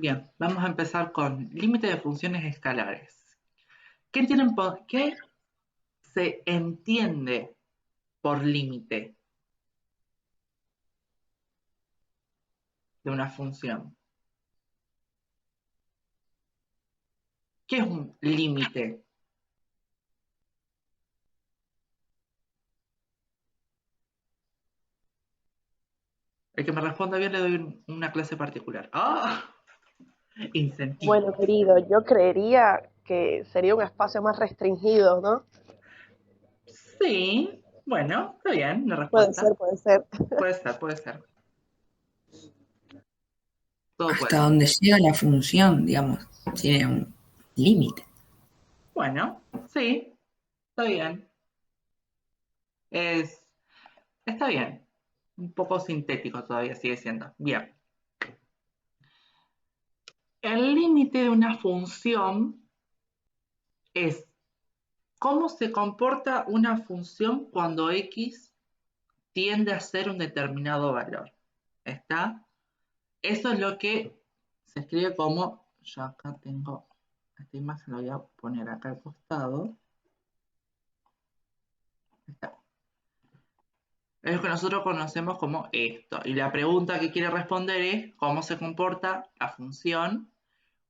Bien, vamos a empezar con límite de funciones escalares. ¿Qué se entiende por límite de una función? ¿Qué es un límite? El que me responda bien le doy una clase particular. ¡Ah! Bueno, Incentivos. querido, yo creería que sería un espacio más restringido, ¿no? Sí, bueno, está bien, la Puede respuesta. ser, puede ser. Puede ser, puede ser. Todo puede Hasta ser. donde llega la función, digamos, tiene un límite. Bueno, sí, está bien. Es, está bien. Un poco sintético todavía sigue siendo. Bien. El límite de una función es cómo se comporta una función cuando x tiende a ser un determinado valor. ¿Está? Eso es lo que se escribe como, yo acá tengo, esta imagen la voy a poner acá al costado. Está. Es lo que nosotros conocemos como esto. Y la pregunta que quiere responder es cómo se comporta la función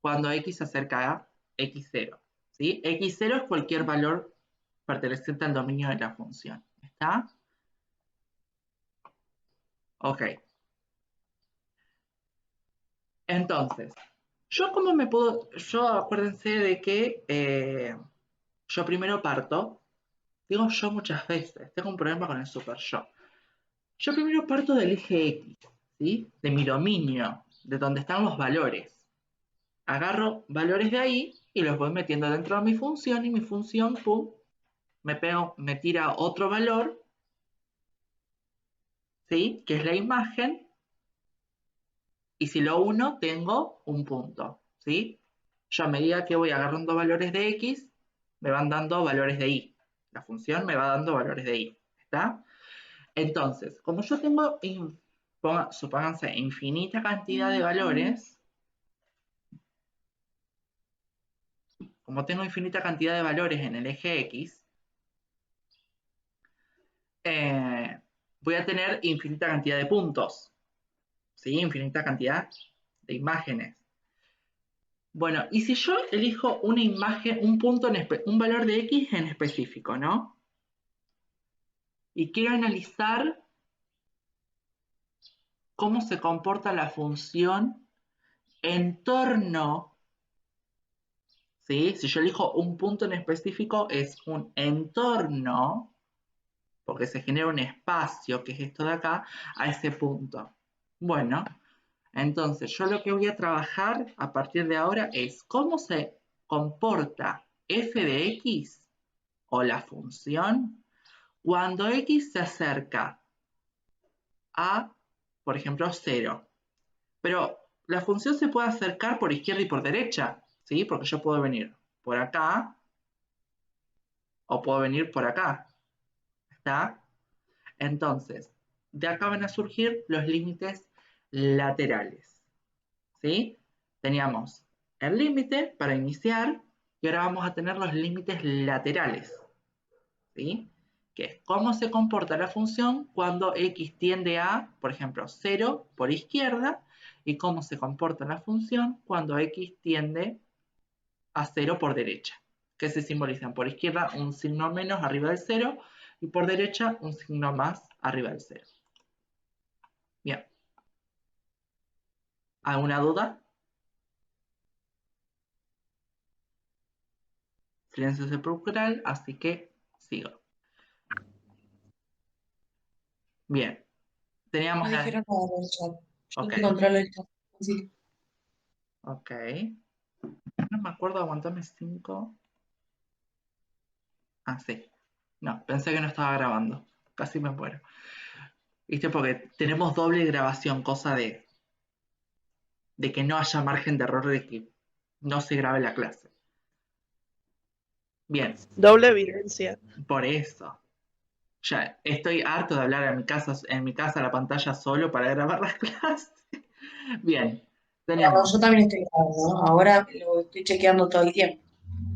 cuando x se acerca a x0. ¿Sí? x0 es cualquier valor perteneciente al dominio de la función. ¿Está? Ok. Entonces, yo acuérdense de que yo primero parto, digo yo muchas veces, tengo un problema con el super yo. Yo primero parto del eje X, ¿sí? De mi dominio, de donde están los valores. Agarro valores de ahí y los voy metiendo dentro de mi función y mi función, pum, me tira otro valor, ¿sí? Que es la imagen, y si lo uno, tengo un punto, ¿sí? Yo a medida que voy agarrando valores de X, me van dando valores de Y. La función me va dando valores de Y, ¿está? Entonces, como yo tengo, supónganse, infinita cantidad de valores, como tengo infinita cantidad de valores en el eje X, voy a tener infinita cantidad de puntos, ¿sí? Infinita cantidad de imágenes. Bueno, y si yo elijo una imagen, un valor de X en específico, ¿no? Y quiero analizar cómo se comporta la función en torno, ¿sí? Si yo elijo un punto en específico, es un entorno, porque se genera un espacio, que es esto de acá, a ese punto. Bueno, entonces yo lo que voy a trabajar a partir de ahora es cómo se comporta f de x o la función cuando x se acerca a, por ejemplo, 0. Pero la función se puede acercar por izquierda y por derecha, ¿sí? Porque yo puedo venir por acá o puedo venir por acá, ¿está? Entonces, de acá van a surgir los límites laterales, ¿sí? Teníamos el límite para iniciar y ahora vamos a tener los límites laterales, ¿sí? Que es cómo se comporta la función cuando x tiende a, por ejemplo, 0 por izquierda y cómo se comporta la función cuando x tiende a 0 por derecha, que se simbolizan por izquierda un signo menos arriba del 0 y por derecha un signo más arriba del 0. Bien. ¿Alguna duda? Silencio sepulcral, así que sigo. Bien. No Teníamos la... dijeron nada en el chat. Yo Ok, no controlo el chat. Así ok. No me acuerdo, aguantame 5. Ah, sí. No, pensé que no estaba grabando. Casi me muero. ¿Viste? Porque tenemos doble grabación, cosa de que no haya margen de error de que no se grabe la clase. Bien, Doble evidencia. por eso. Ya estoy harto de hablar en mi casa a la pantalla solo para grabar las clases. Bien, Tenemos, Yo también estoy grabando, ¿no? Ahora lo estoy chequeando todo el tiempo.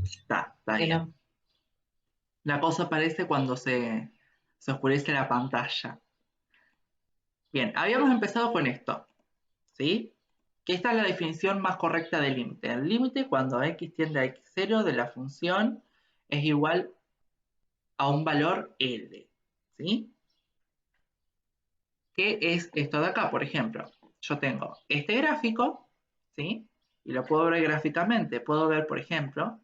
está Que bien. no. La cosa aparece cuando se oscurece la pantalla. Bien, habíamos empezado con esto, ¿sí? Que esta es la definición más correcta del límite. El límite cuando x tiende a x0 de la función es igual a un valor L, ¿sí? ¿Qué es esto de acá? Por ejemplo, yo tengo este gráfico, ¿sí? Y lo puedo ver gráficamente. Puedo ver, por ejemplo,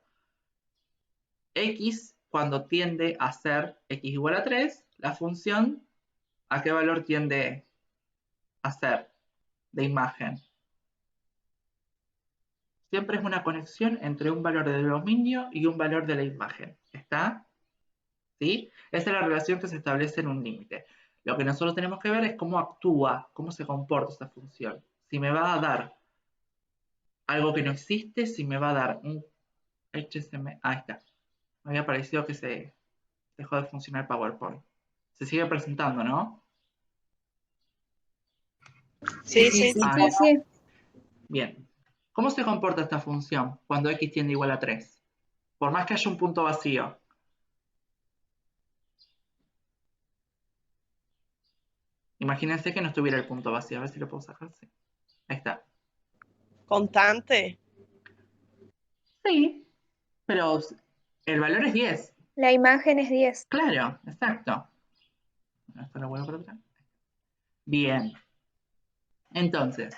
x cuando tiende a ser x igual a 3, la función, ¿a qué valor tiende a ser de imagen? Siempre es una conexión entre un valor de dominio y un valor de la imagen. ¿Está? ¿Sí? Esa es la relación que se establece en un límite. Lo que nosotros tenemos que ver es cómo actúa, cómo se comporta esa función. Si me va a dar algo que no existe, si me va a dar un HSM. Ahí está. Me había parecido que se dejó de funcionar PowerPoint. Se sigue presentando, ¿no? Sí, sí. Ah, Sí, sí. bien. ¿Cómo se comporta esta función cuando x tiende igual a 3? Por más que haya un punto vacío. Imagínense que no estuviera el punto vacío. A ver si lo puedo sacar. Sí. Ahí está. Constante. Sí, pero el valor es 10. La imagen es 10. Claro, exacto. Esto lo vuelvo por atrás. Bien. Entonces,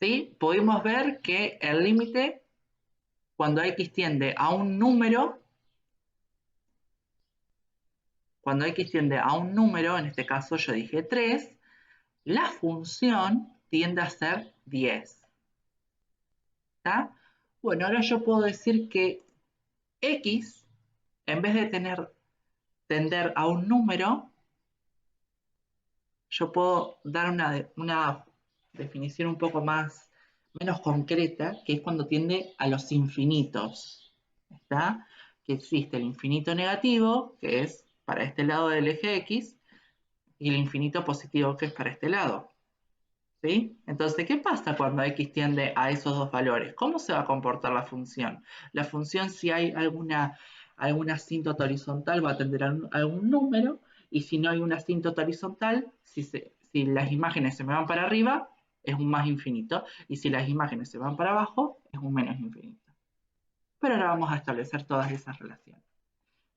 ¿sí? Pudimos ver que el límite, cuando x tiende a un número, en este caso yo dije 3, la función tiende a ser 10. ¿Está? Bueno, ahora yo puedo decir que x, en vez de tender a un número, yo puedo dar una definición un poco menos concreta, que es cuando tiende a los infinitos. ¿Está? Que existe el infinito negativo, que es para este lado del eje X, y el infinito positivo, que es para este lado. ¿Sí? Entonces, ¿qué pasa cuando X tiende a esos dos valores? ¿Cómo se va a comportar la función? La función, si hay alguna asíntota horizontal, va a tender a algún número, y si no hay una asíntota horizontal, si las imágenes se me van para arriba, es un más infinito, y si las imágenes se van para abajo, es un menos infinito. Pero ahora vamos a establecer todas esas relaciones.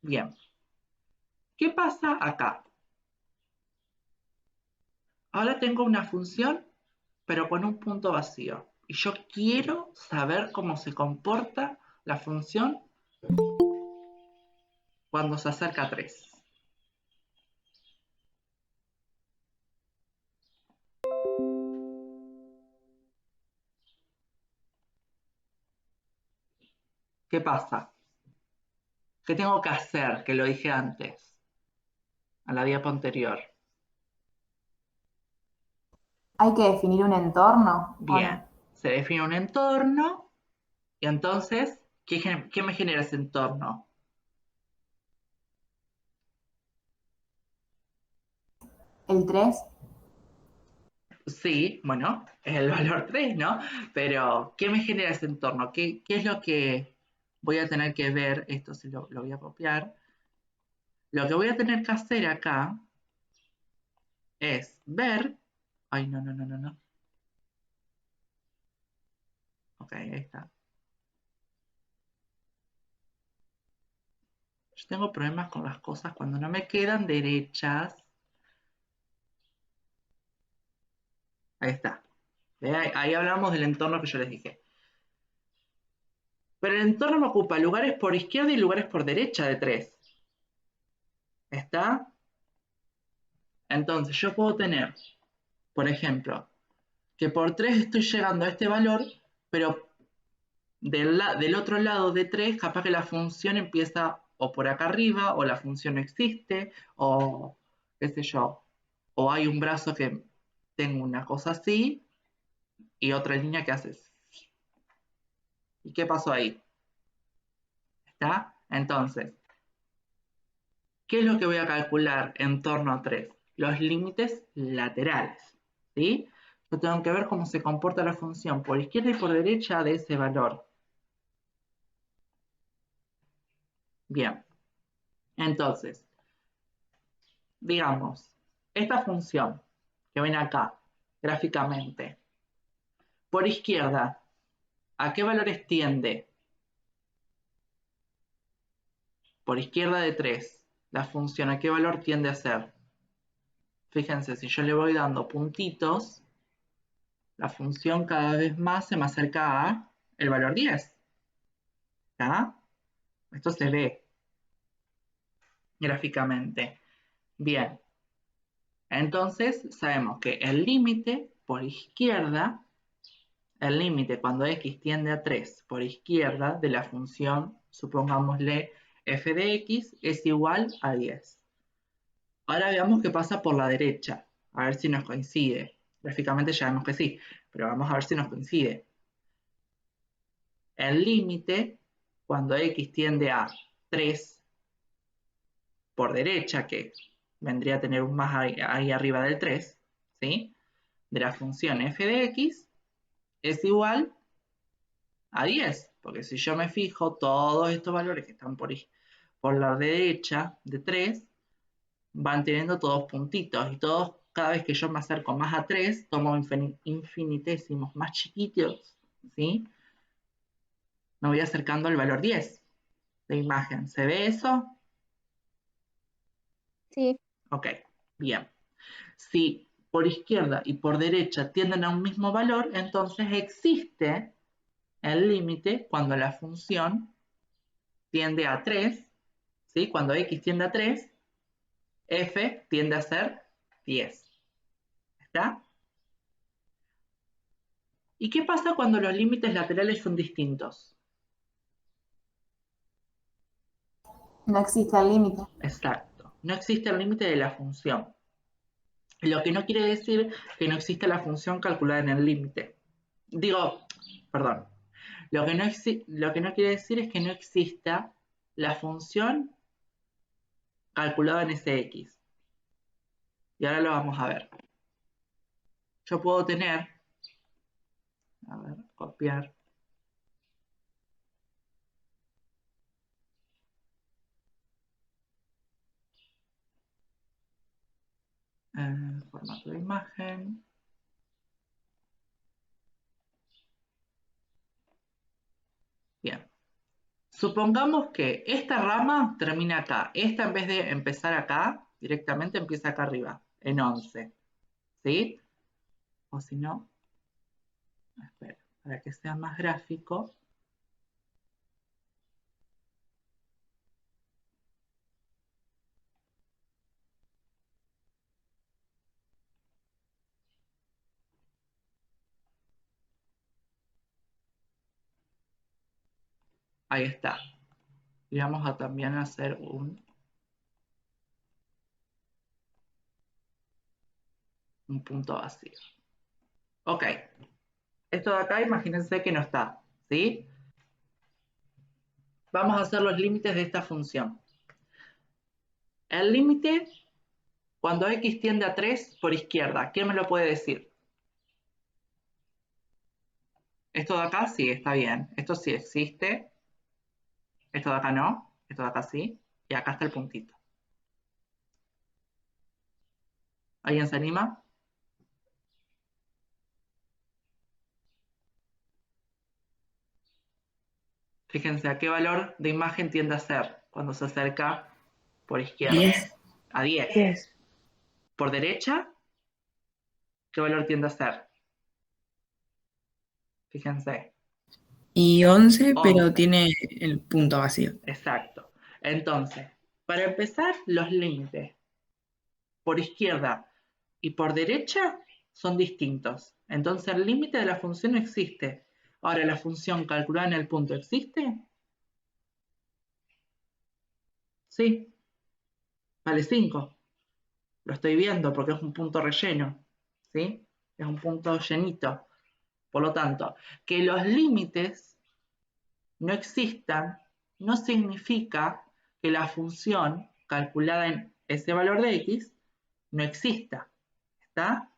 Bien, ¿qué pasa acá? Ahora tengo una función, pero con un punto vacío. Y yo quiero saber cómo se comporta la función cuando se acerca a 3. ¿Qué pasa? ¿Qué tengo que hacer? Que lo dije antes, a la diapo anterior. ¿Hay que definir un entorno o Bien, no? se define un entorno y entonces, ¿qué me genera ese entorno? ¿El 3? Sí, bueno, es el valor 3, ¿no? Pero, ¿qué me genera ese entorno? ¿Qué es lo que voy a tener que ver? Esto sí lo voy a copiar. Lo que voy a tener que hacer acá es ver. Ay, no, no, no, no, no. Ok, ahí está. Yo tengo problemas con las cosas cuando no me quedan derechas. Ahí está. Ahí hablamos del entorno que yo les dije. Pero el entorno me ocupa lugares por izquierda y lugares por derecha de 3. ¿Está? Entonces yo puedo tener, por ejemplo, que por 3 estoy llegando a este valor, pero del otro lado de 3, capaz que la función empieza o por acá arriba, o la función no existe, o qué sé yo, o hay un brazo que tengo una cosa así y otra línea que hace. ¿Y qué pasó ahí? ¿Está? Entonces, ¿qué es lo que voy a calcular en torno a 3? Los límites laterales, ¿sí? Yo tengo que ver cómo se comporta la función por izquierda y por derecha de ese valor. Bien. Entonces, digamos, esta función que ven acá, gráficamente, por izquierda, ¿a qué valores tiende? Por izquierda de 3, la función, ¿a qué valor tiende a ser? Fíjense, si yo le voy dando puntitos, la función cada vez más se me acerca a el valor 10. ¿Está? Esto se ve gráficamente. Bien. Entonces, sabemos que el límite por izquierda, el límite cuando x tiende a 3 por izquierda de la función, supongámosle f de x, es igual a 10. Ahora veamos qué pasa por la derecha, a ver si nos coincide. Gráficamente ya vemos que sí, pero vamos a ver si nos coincide. El límite, cuando x tiende a 3 por derecha, que vendría a tener un más ahí arriba del 3, ¿sí? De la función f de x, es igual a 10, porque si yo me fijo, todos estos valores que están por la derecha de 3 van teniendo todos puntitos y todos, cada vez que yo me acerco más a 3, tomo infinitésimos más chiquitos, ¿sí? Me voy acercando al valor 10 de imagen. ¿Se ve eso? Sí. Ok, bien. Si por izquierda y por derecha tienden a un mismo valor, entonces existe el límite cuando la función tiende a 3, ¿sí? Cuando x tiende a 3, f tiende a ser 10. ¿Está? ¿Y qué pasa cuando los límites laterales son distintos? No existe el límite. Exacto. No existe el límite de la función. Lo que no quiere decir que no exista la función calculada en el límite. Digo, perdón. Lo que no quiere decir es que no exista la función calculada en ese x. Y ahora lo vamos a ver. Yo puedo tener, a ver, copiar. Formato de imagen. Bien. Supongamos que esta rama termina acá. Esta, en vez de empezar acá, directamente empieza acá arriba, en 11. ¿Sí? O si no, espera, para que sea más gráfico. Ahí está. Y vamos a también hacer un punto vacío. Ok. Esto de acá, imagínense que no está. ¿Sí? Vamos a hacer los límites de esta función. El límite, cuando x tiende a 3 por izquierda, ¿quién me lo puede decir? Esto de acá sí, está bien. Esto sí existe. Esto de acá no. Esto de acá sí. Y acá está el puntito. ¿Alguien se anima? Fíjense a qué valor de imagen tiende a ser cuando se acerca por izquierda. 10. A 10. 10. Por derecha, ¿qué valor tiende a ser? Fíjense. Y 11, pero 11. tiene el punto vacío. Exacto. Entonces, para empezar, los límites por izquierda y por derecha son distintos. Entonces, el límite de la función no existe. Ahora, ¿la función calculada en el punto existe? Sí, vale 5. Lo estoy viendo porque es un punto relleno. ¿Sí? Es un punto llenito. Por lo tanto, que los límites no existan no significa que la función calculada en ese valor de x no exista. ¿Está?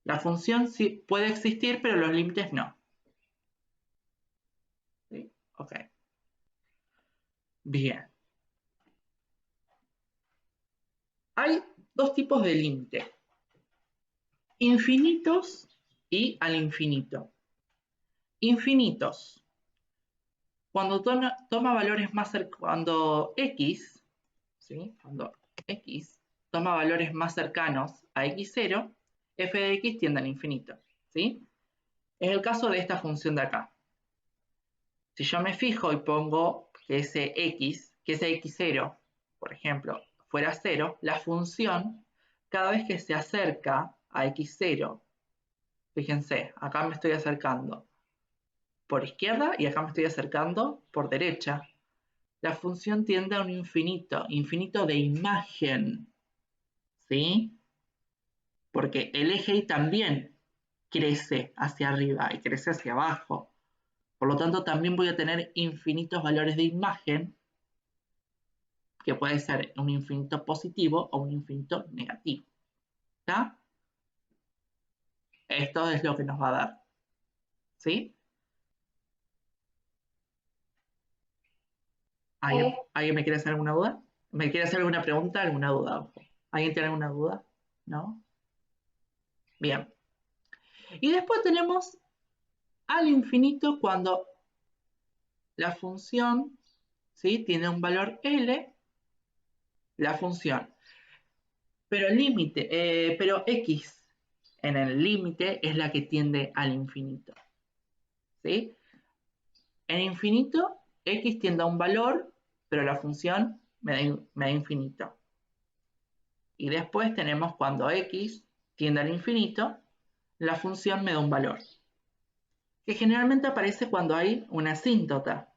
La función sí puede existir, pero los límites no. ¿Sí? Ok. Bien. Hay dos tipos de límite. Infinitos y al infinito. Infinitos. Cuando toma valores más cercanos, cuando x, ¿sí? Cuando x toma valores más cercanos a x0, f de x tiende al infinito, ¿sí? Es el caso de esta función de acá. Si yo me fijo y pongo que ese x0, por ejemplo, fuera 0, la función, cada vez que se acerca a x0, fíjense, acá me estoy acercando por izquierda y acá me estoy acercando por derecha. La función tiende a un infinito, infinito de imagen, ¿sí? Porque el eje Y también crece hacia arriba y crece hacia abajo. Por lo tanto, también voy a tener infinitos valores de imagen, que puede ser un infinito positivo o un infinito negativo. ¿Está? Esto es lo que nos va a dar. ¿Sí? ¿Alguien me quiere hacer alguna duda? ¿Me quiere hacer alguna pregunta? ¿Alguna duda? ¿Alguien tiene alguna duda? ¿No? Bien. Y después tenemos al infinito cuando la función, ¿sí?, tiene un valor L, la función. Pero el límite, pero X en el límite es la que tiende al infinito. ¿Sí? En infinito, X tiende a un valor, pero la función me da infinito. Y después tenemos cuando X tiende al infinito, la función me da un valor, que generalmente aparece cuando hay una asíntota.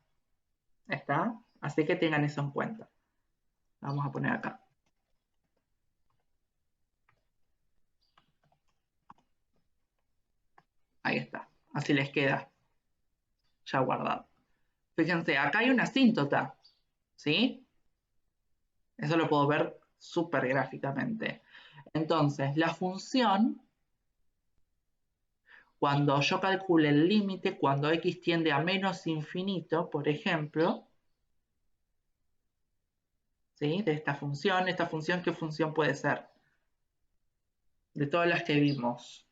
¿Está? Así que tengan eso en cuenta. Vamos a poner acá. Ahí está. Así les queda ya guardado. Fíjense, acá hay una asíntota. ¿Sí? Eso lo puedo ver súper gráficamente. Entonces, la función, cuando yo calcule el límite, cuando x tiende a menos infinito, por ejemplo, ¿sí?, de esta función, ¿qué función puede ser? De todas las que vimos.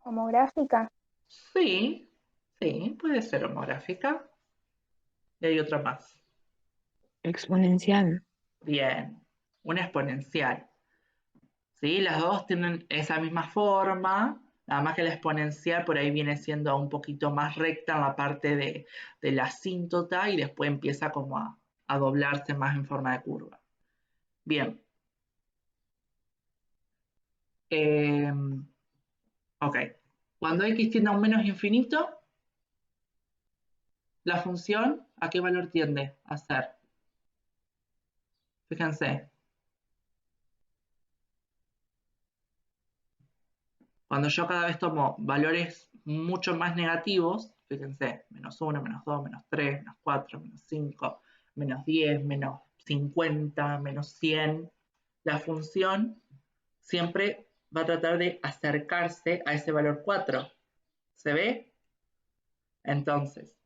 Homográfica. Sí, sí, puede ser homográfica. Y hay otra más. Exponencial. Bien, una exponencial. ¿Sí? Las dos tienen esa misma forma, nada más que la exponencial por ahí viene siendo un poquito más recta en la parte de la asíntota y después empieza como a doblarse más en forma de curva. Bien. Ok. Cuando x tiende a un menos infinito, la función, ¿a qué valor tiende a ser? Fíjense. Cuando yo cada vez tomo valores mucho más negativos, fíjense, menos 1, menos 2, menos 3, menos 4, menos 5, menos 10, menos 50, menos 100, la función siempre va a tratar de acercarse a ese valor 4. ¿Se ve? Entonces,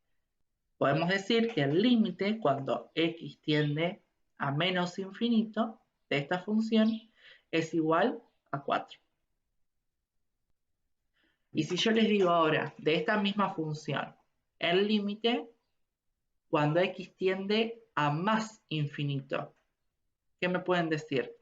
podemos decir que el límite, cuando x tiende a menos infinito, de esta función, es igual a 4. Y si yo les digo ahora, de esta misma función, el límite cuando x tiende a más infinito, ¿qué me pueden decir?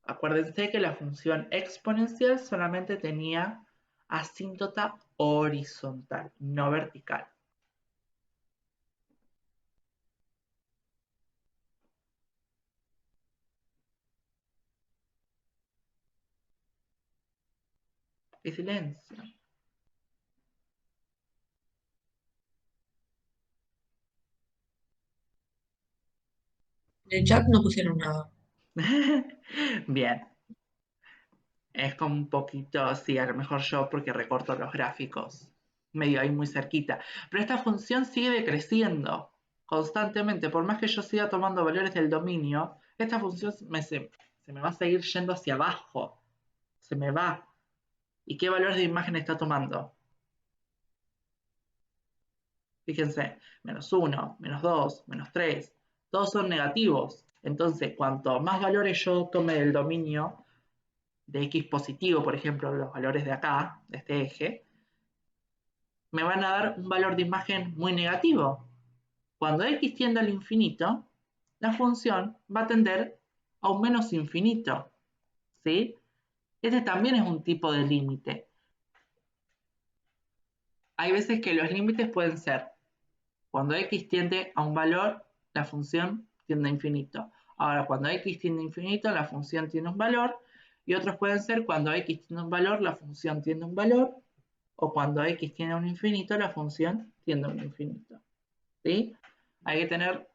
Acuérdense que la función exponencial solamente tenía asíntota horizontal, no vertical. ¡Qué silencio! En el chat no pusieron nada. Bien. Es como un poquito, sí, a lo mejor yo porque recorto los gráficos. medio ahí muy cerquita. Pero esta función sigue decreciendo constantemente. Por más que yo siga tomando valores del dominio, esta función se me va a seguir yendo hacia abajo. Se me va. ¿Y qué valores de imagen está tomando? Fíjense, -1, -2, -3. Todos son negativos. Entonces, cuanto más valores yo tome del dominio de X positivo, por ejemplo, los valores de acá, de este eje, me van a dar un valor de imagen muy negativo. Cuando X tiende al infinito, la función va a tender a un menos infinito. ¿Sí? Este también es un tipo de límite. Hay veces que los límites pueden ser, cuando X tiende a un valor, la función tiende a infinito. Ahora, cuando X tiende a infinito, la función tiene un valor, y otros pueden ser cuando X tiene un valor, la función tiene un valor, o cuando X tiene un infinito, la función tiende a un infinito. ¿Sí? Hay que tener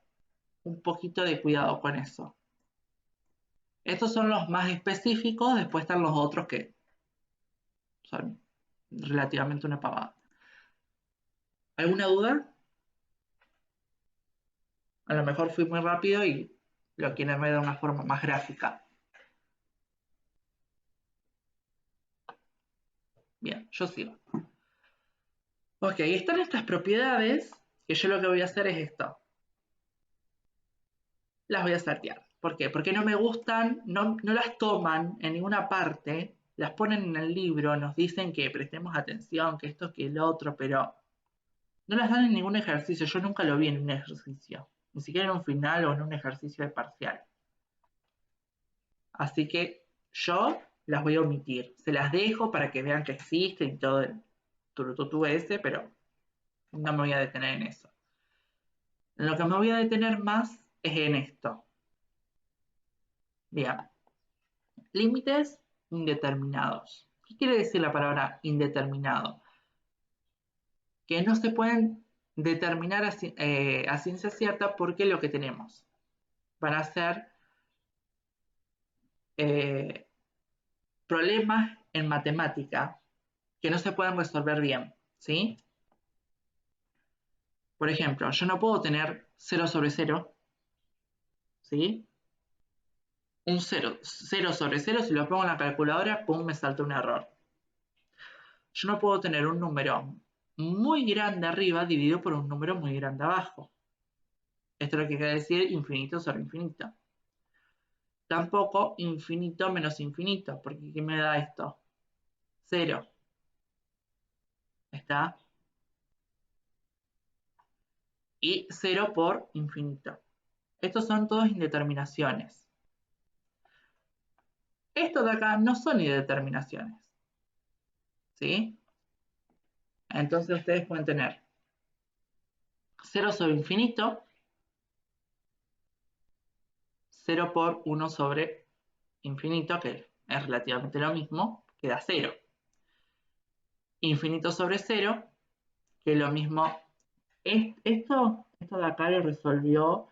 un poquito de cuidado con eso. Estos son los más específicos, después están los otros que son relativamente una pavada. ¿Alguna duda? A lo mejor fui muy rápido y lo quieren ver de una forma más gráfica. Bien, yo sigo. Ok, están estas propiedades, que yo lo que voy a hacer es esto. Las voy a saltear. ¿Por qué? Porque no me gustan, no las toman en ninguna parte, las ponen en el libro, nos dicen que prestemos atención, que esto, que el otro, pero no las dan en ningún ejercicio. Yo nunca lo vi en un ejercicio, ni siquiera en un final o en un ejercicio de parcial. Así que yo las voy a omitir. Se las dejo para que vean que existen y todo el turututú ese, pero no me voy a detener en eso. En lo que me voy a detener más es en esto. Bien. Límites indeterminados. ¿Qué quiere decir la palabra indeterminado? Que no se pueden determinar a ciencia cierta porque lo que tenemos van a ser problemas en matemática que no se pueden resolver bien, ¿sí? Por ejemplo, yo no puedo tener 0 sobre 0, ¿sí? Un 0 sobre 0, si lo pongo en la calculadora, pum, me salta un error. Yo no puedo tener un número muy grande arriba dividido por un número muy grande abajo. Esto es lo que quiere decir infinito sobre infinito. Tampoco infinito menos infinito, porque ¿qué me da esto? 0. ¿Está? Y 0 por infinito. Estos son todos indeterminaciones. Estos de acá no son indeterminaciones. ¿Sí? Entonces ustedes pueden tener 0 sobre infinito, 0 por 1 sobre infinito, que es relativamente lo mismo, queda 0. Infinito sobre 0, que es lo mismo. Esto de acá lo resolvió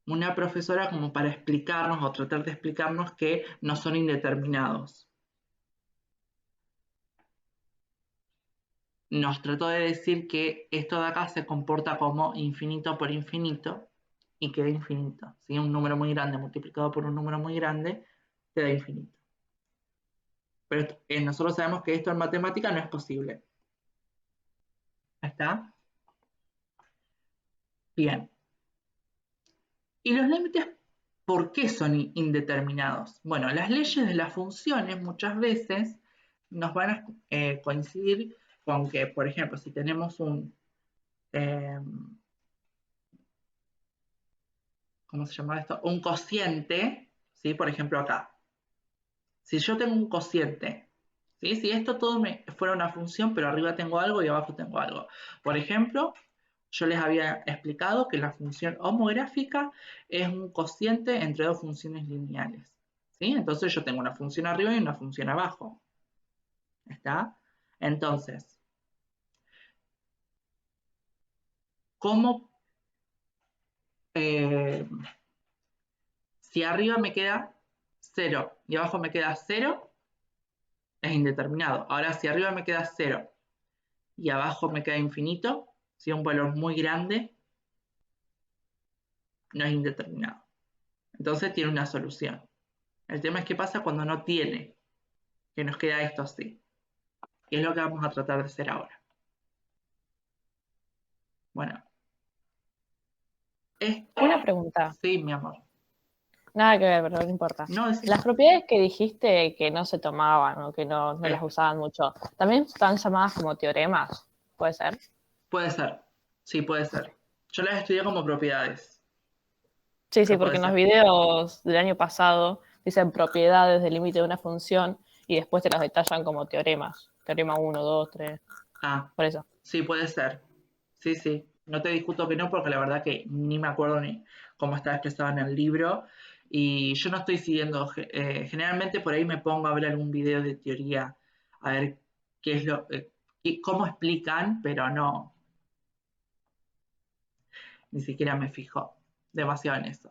una profesora como para explicarnos o tratar de explicarnos que no son indeterminados. Nos trató de decir que esto de acá se comporta como infinito por infinito y queda infinito. ¿Sí? Un número muy grande multiplicado por un número muy grande te da infinito. Pero nosotros sabemos que esto en matemática no es posible. ¿Está? Bien. ¿Y los límites por qué son indeterminados? Bueno, las leyes de las funciones muchas veces nos van a coincidir con que, por ejemplo, si tenemos un, ¿cómo se llama esto? Un cociente, ¿sí? Por ejemplo acá. Si yo tengo un cociente, ¿sí? Si esto todo fuera una función, pero arriba tengo algo y abajo tengo algo. Por ejemplo, yo les había explicado que la función homográfica es un cociente entre dos funciones lineales. ¿Sí? Entonces yo tengo una función arriba y una función abajo. ¿Está? Entonces, ¿cómo? Si arriba me queda 0 y abajo me queda 0, es indeterminado. Ahora, si arriba me queda 0 y abajo me queda infinito, si es un valor muy grande, no es indeterminado. Entonces tiene una solución. El tema es qué pasa cuando no tiene, que nos queda esto así. Y es lo que vamos a tratar de hacer ahora. Bueno. Una pregunta. Sí, mi amor. Nada que ver, pero no importa. No, Las propiedades que dijiste que no se tomaban o que no las usaban mucho, ¿también están llamadas como teoremas? ¿Puede ser? Puede ser. Sí, puede ser. Yo las estudié como propiedades. Sí, Pero porque en los puede ser. videos del año pasado dicen propiedades del límite de una función y después te las detallan como teoremas. Teorema 1, 2, 3. Ah, Por eso. sí, puede ser. Sí, sí. No te discuto que no, porque la verdad que ni me acuerdo ni cómo está expresado en el libro. Y yo no estoy siguiendo. Generalmente por ahí me pongo a ver algún video de teoría, a ver qué es cómo explican, pero no. Ni siquiera me fijo demasiado en eso.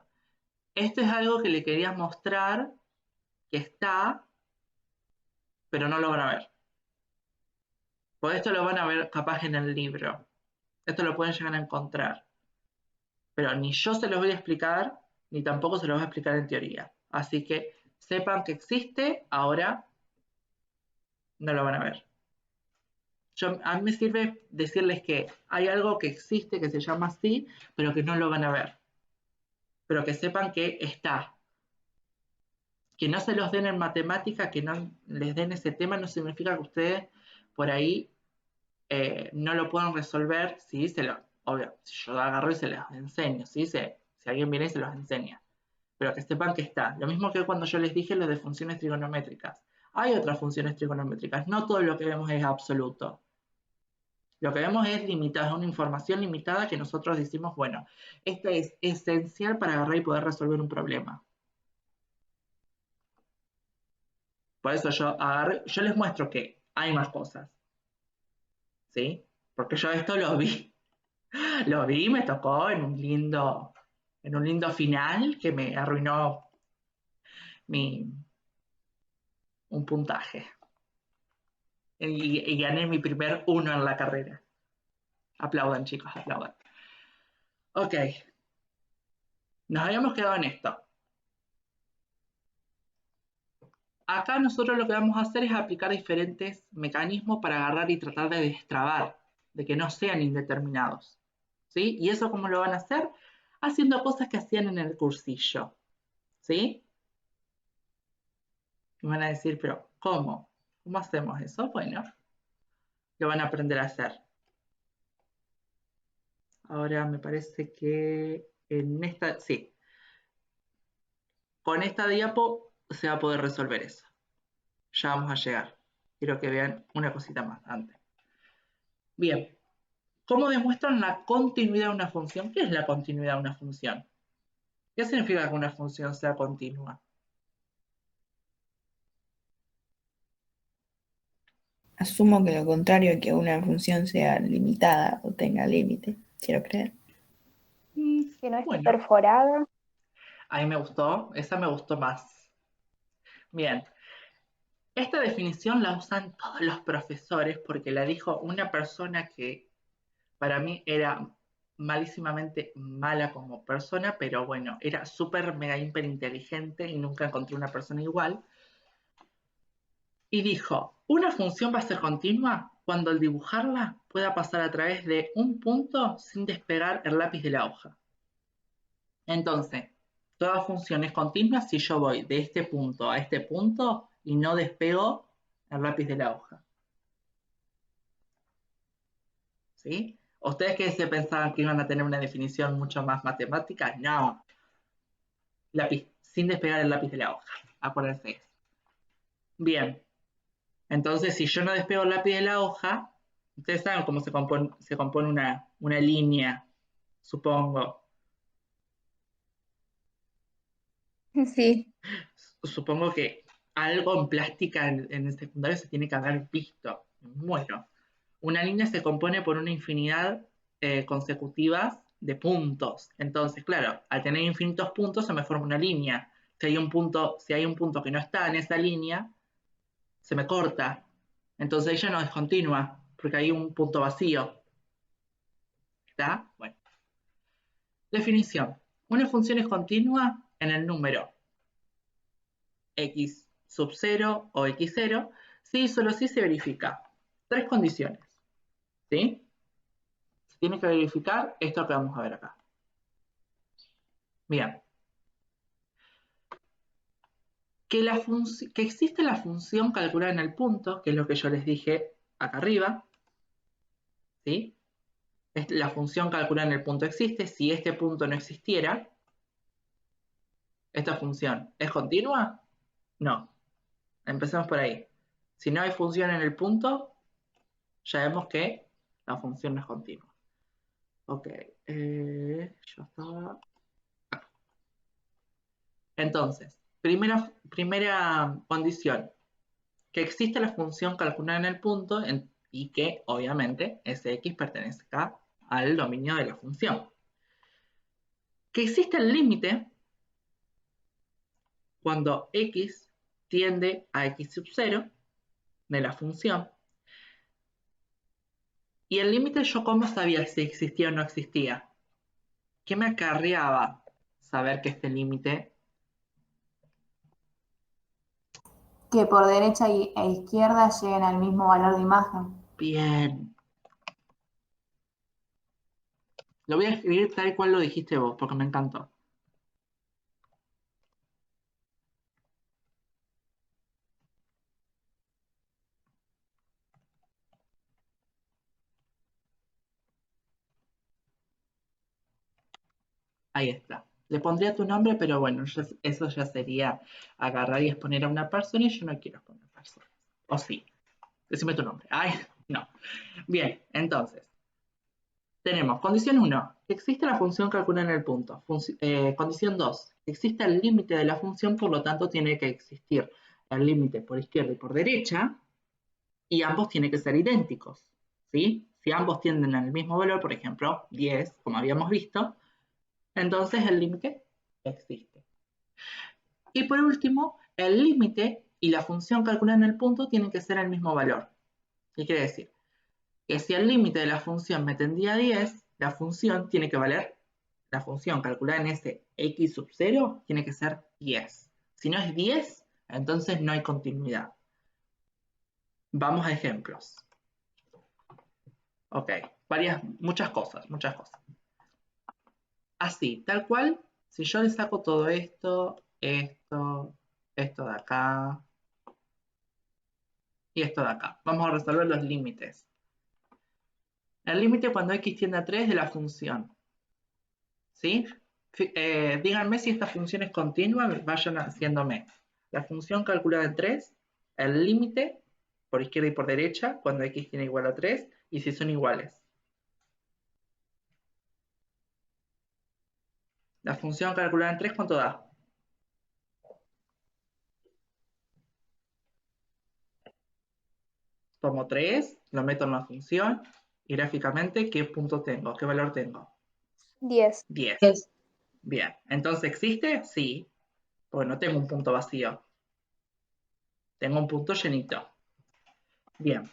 Esto es algo que le quería mostrar que está, pero no lo van a ver. Por esto lo van a ver capaz en el libro. Esto lo pueden llegar a encontrar. Pero ni yo se los voy a explicar, ni tampoco se los voy a explicar en teoría. Así que sepan que existe, ahora no lo van a ver. A mí me sirve decirles que hay algo que existe, que se llama así, pero que no lo van a ver. Pero que sepan que está. Que no se los den en matemática, que no les den ese tema, no significa que ustedes por ahí no lo puedan resolver, ¿sí? Obvio, si yo agarro y se los enseño, ¿sí? Si alguien viene y se los enseña. Pero que sepan que está. Lo mismo que cuando yo les dije lo de funciones trigonométricas. Hay otras funciones trigonométricas. No todo lo que vemos es absoluto. Lo que vemos es limitado, es una información limitada que nosotros decimos, bueno, esta es esencial para agarrar y poder resolver un problema. Por eso yo les muestro que hay más cosas. ¿Sí? Porque yo esto lo vi. Lo vi y me tocó en un lindo final que me arruinó un puntaje. Y gané mi primer 1 en la carrera. Aplaudan, chicos, aplaudan. Ok. Nos habíamos quedado en esto. Acá nosotros lo que vamos a hacer es aplicar diferentes mecanismos para agarrar y tratar de destrabar, de que no sean indeterminados. ¿Sí? ¿Y eso cómo lo van a hacer? Haciendo cosas que hacían en el cursillo. ¿Sí? Y van a decir, pero ¿cómo? ¿Cómo hacemos eso? Bueno, lo van a aprender a hacer. Ahora me parece que en esta, sí, con esta diapo se va a poder resolver eso. Ya vamos a llegar. Quiero que vean una cosita más antes. Bien, ¿cómo demuestran la continuidad de una función? ¿Qué es la continuidad de una función? ¿Qué significa que una función sea continua? Asumo que lo contrario es que una función sea limitada o tenga límite, quiero creer. Que no esté Bueno, perforada. ahí me gustó, esa me gustó más. Bien, esta definición la usan todos los profesores porque la dijo una persona que para mí era malísimamente mala como persona, pero bueno, era súper mega hiper inteligente y nunca encontré una persona igual. Y dijo, una función va a ser continua cuando al dibujarla pueda pasar a través de un punto sin despegar el lápiz de la hoja. Entonces, toda función es continua si yo voy de este punto a este punto y no despego el lápiz de la hoja. ¿Sí? ¿Ustedes que se pensaban que iban a tener una definición mucho más matemática? No. Lápiz, sin despegar el lápiz de la hoja. Acuérdense eso. Bien. Entonces, si yo no despego el lápiz de la hoja, ustedes saben cómo se compone una línea, supongo. Sí. Supongo que algo en plástica en el secundario se tiene que haber visto. Bueno, una línea se compone por una infinidad consecutivas de puntos. Entonces, claro, al tener infinitos puntos se me forma una línea. Si hay un punto que no está en esa línea, se me corta. Entonces ella no es continua, porque hay un punto vacío. ¿Está? Bueno. Definición. Una función es continua en el número x sub 0 o x0 si solo si se verifica 3 condiciones. ¿Sí? Se tiene que verificar esto que vamos a ver acá. Bien. Que existe la función calculada en el punto, que es lo que yo les dije acá arriba. ¿Sí? La función calculada en el punto existe. Si este punto no existiera, ¿esta función es continua? No. Empecemos por ahí. Si no hay función en el punto, ya vemos que la función no es continua. Ok. Yo estaba... Entonces, primera condición. Que existe la función calculada en el punto y que, obviamente, ese x pertenezca al dominio de la función. Que existe el límite cuando x tiende a x sub 0 de la función. Y el límite yo cómo sabía si existía o no existía. ¿Qué me acarreaba saber que este límite? Que por derecha e izquierda lleguen al mismo valor de imagen. Bien. Lo voy a escribir tal cual lo dijiste vos, porque me encantó. Ahí está. Le pondría tu nombre, pero bueno, eso ya sería agarrar y exponer a una persona y yo no quiero exponer personas. O sí. Decime tu nombre. Ay, no. Bien, entonces. Tenemos condición 1, que existe la función calculada en el punto. Condición 2, existe el límite de la función, por lo tanto tiene que existir el límite por izquierda y por derecha, y ambos tienen que ser idénticos. ¿Sí? Si ambos tienden al mismo valor, por ejemplo, 10, como habíamos visto, entonces el límite existe. Y por último, el límite y la función calculada en el punto tienen que ser el mismo valor. ¿Qué quiere decir? Que si el límite de la función me tendía a 10, la función tiene que valer, la función calculada en ese x sub 0 tiene que ser 10. Si no es 10, entonces no hay continuidad. Vamos a ejemplos. Ok, muchas cosas. Así, tal cual, si yo le saco todo esto de acá y esto de acá. Vamos a resolver los límites. El límite cuando x tiende a 3 de la función. ¿Sí? Díganme si esta función es continua, vayan haciéndome. La función calculada en 3, el límite por izquierda y por derecha, cuando x tiene igual a 3, y si son iguales. La función calculada en 3, ¿cuánto da? Tomo 3, lo meto en la función, y gráficamente, ¿qué punto tengo? ¿Qué valor tengo? 10. 10. Es Bien, ¿entonces existe? Sí, porque no tengo un punto vacío. Tengo un punto llenito. Bien.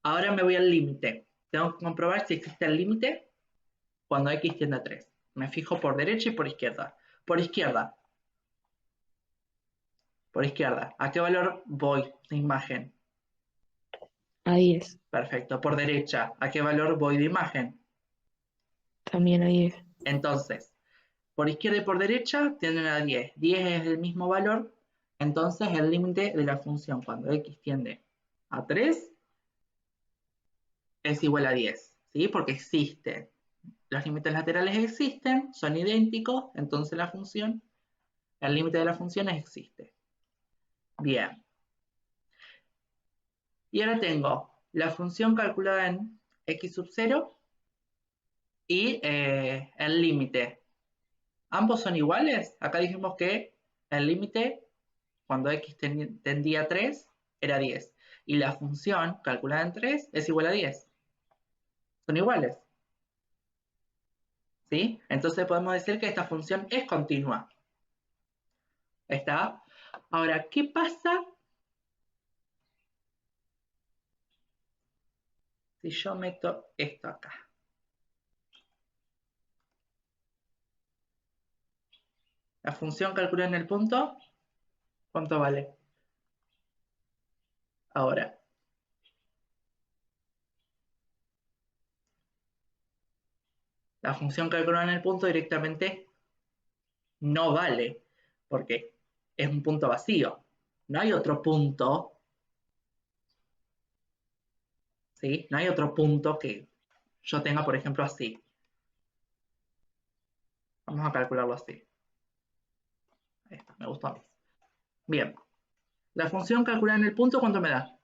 Ahora me voy al límite. Tengo que comprobar si existe el límite cuando x tiende a 3. Me fijo por derecha y por izquierda. Por izquierda. Por izquierda. ¿A qué valor voy de imagen? A 10. Perfecto. Por derecha. ¿A qué valor voy de imagen? También a 10. Entonces, por izquierda y por derecha tienden a 10. 10 es el mismo valor. Entonces, el límite de la función cuando x tiende a 3 es igual a 10. ¿Sí? Porque existe. Los límites laterales existen, son idénticos, entonces el límite de la función existe. Bien. Y ahora tengo la función calculada en x sub 0 y el límite. ¿Ambos son iguales? Acá dijimos que el límite, cuando x tendía a 3, era 10. Y la función calculada en 3 es igual a 10. Son iguales. ¿Sí? Entonces podemos decir que esta función es continua. ¿Está? Ahora, ¿qué pasa si yo meto esto acá. La función calculada en el punto, ¿cuánto vale? Ahora. La función calculada en el punto directamente no vale, porque es un punto vacío. No hay otro punto, ¿sí? No hay otro punto que yo tenga, por ejemplo, así. Vamos a calcularlo así. Ahí está, me gustó. Bien. La función calculada en el punto, ¿cuánto me da?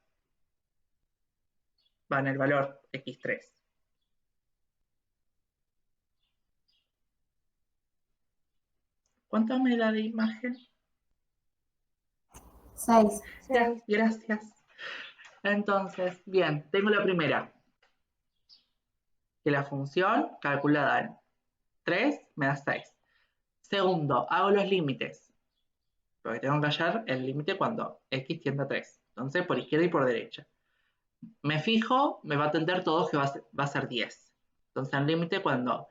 Va en el valor x3. ¿Cuánto me da de imagen? 6. Ya, gracias. Entonces, bien, tengo la primera. Que la función calculada en 3 me da 6. Segundo, hago los límites. Porque tengo que hallar el límite cuando x tiende a 3. Entonces, por izquierda y por derecha. Me fijo, me va a tender todo que va a ser 10. Entonces, el límite cuando...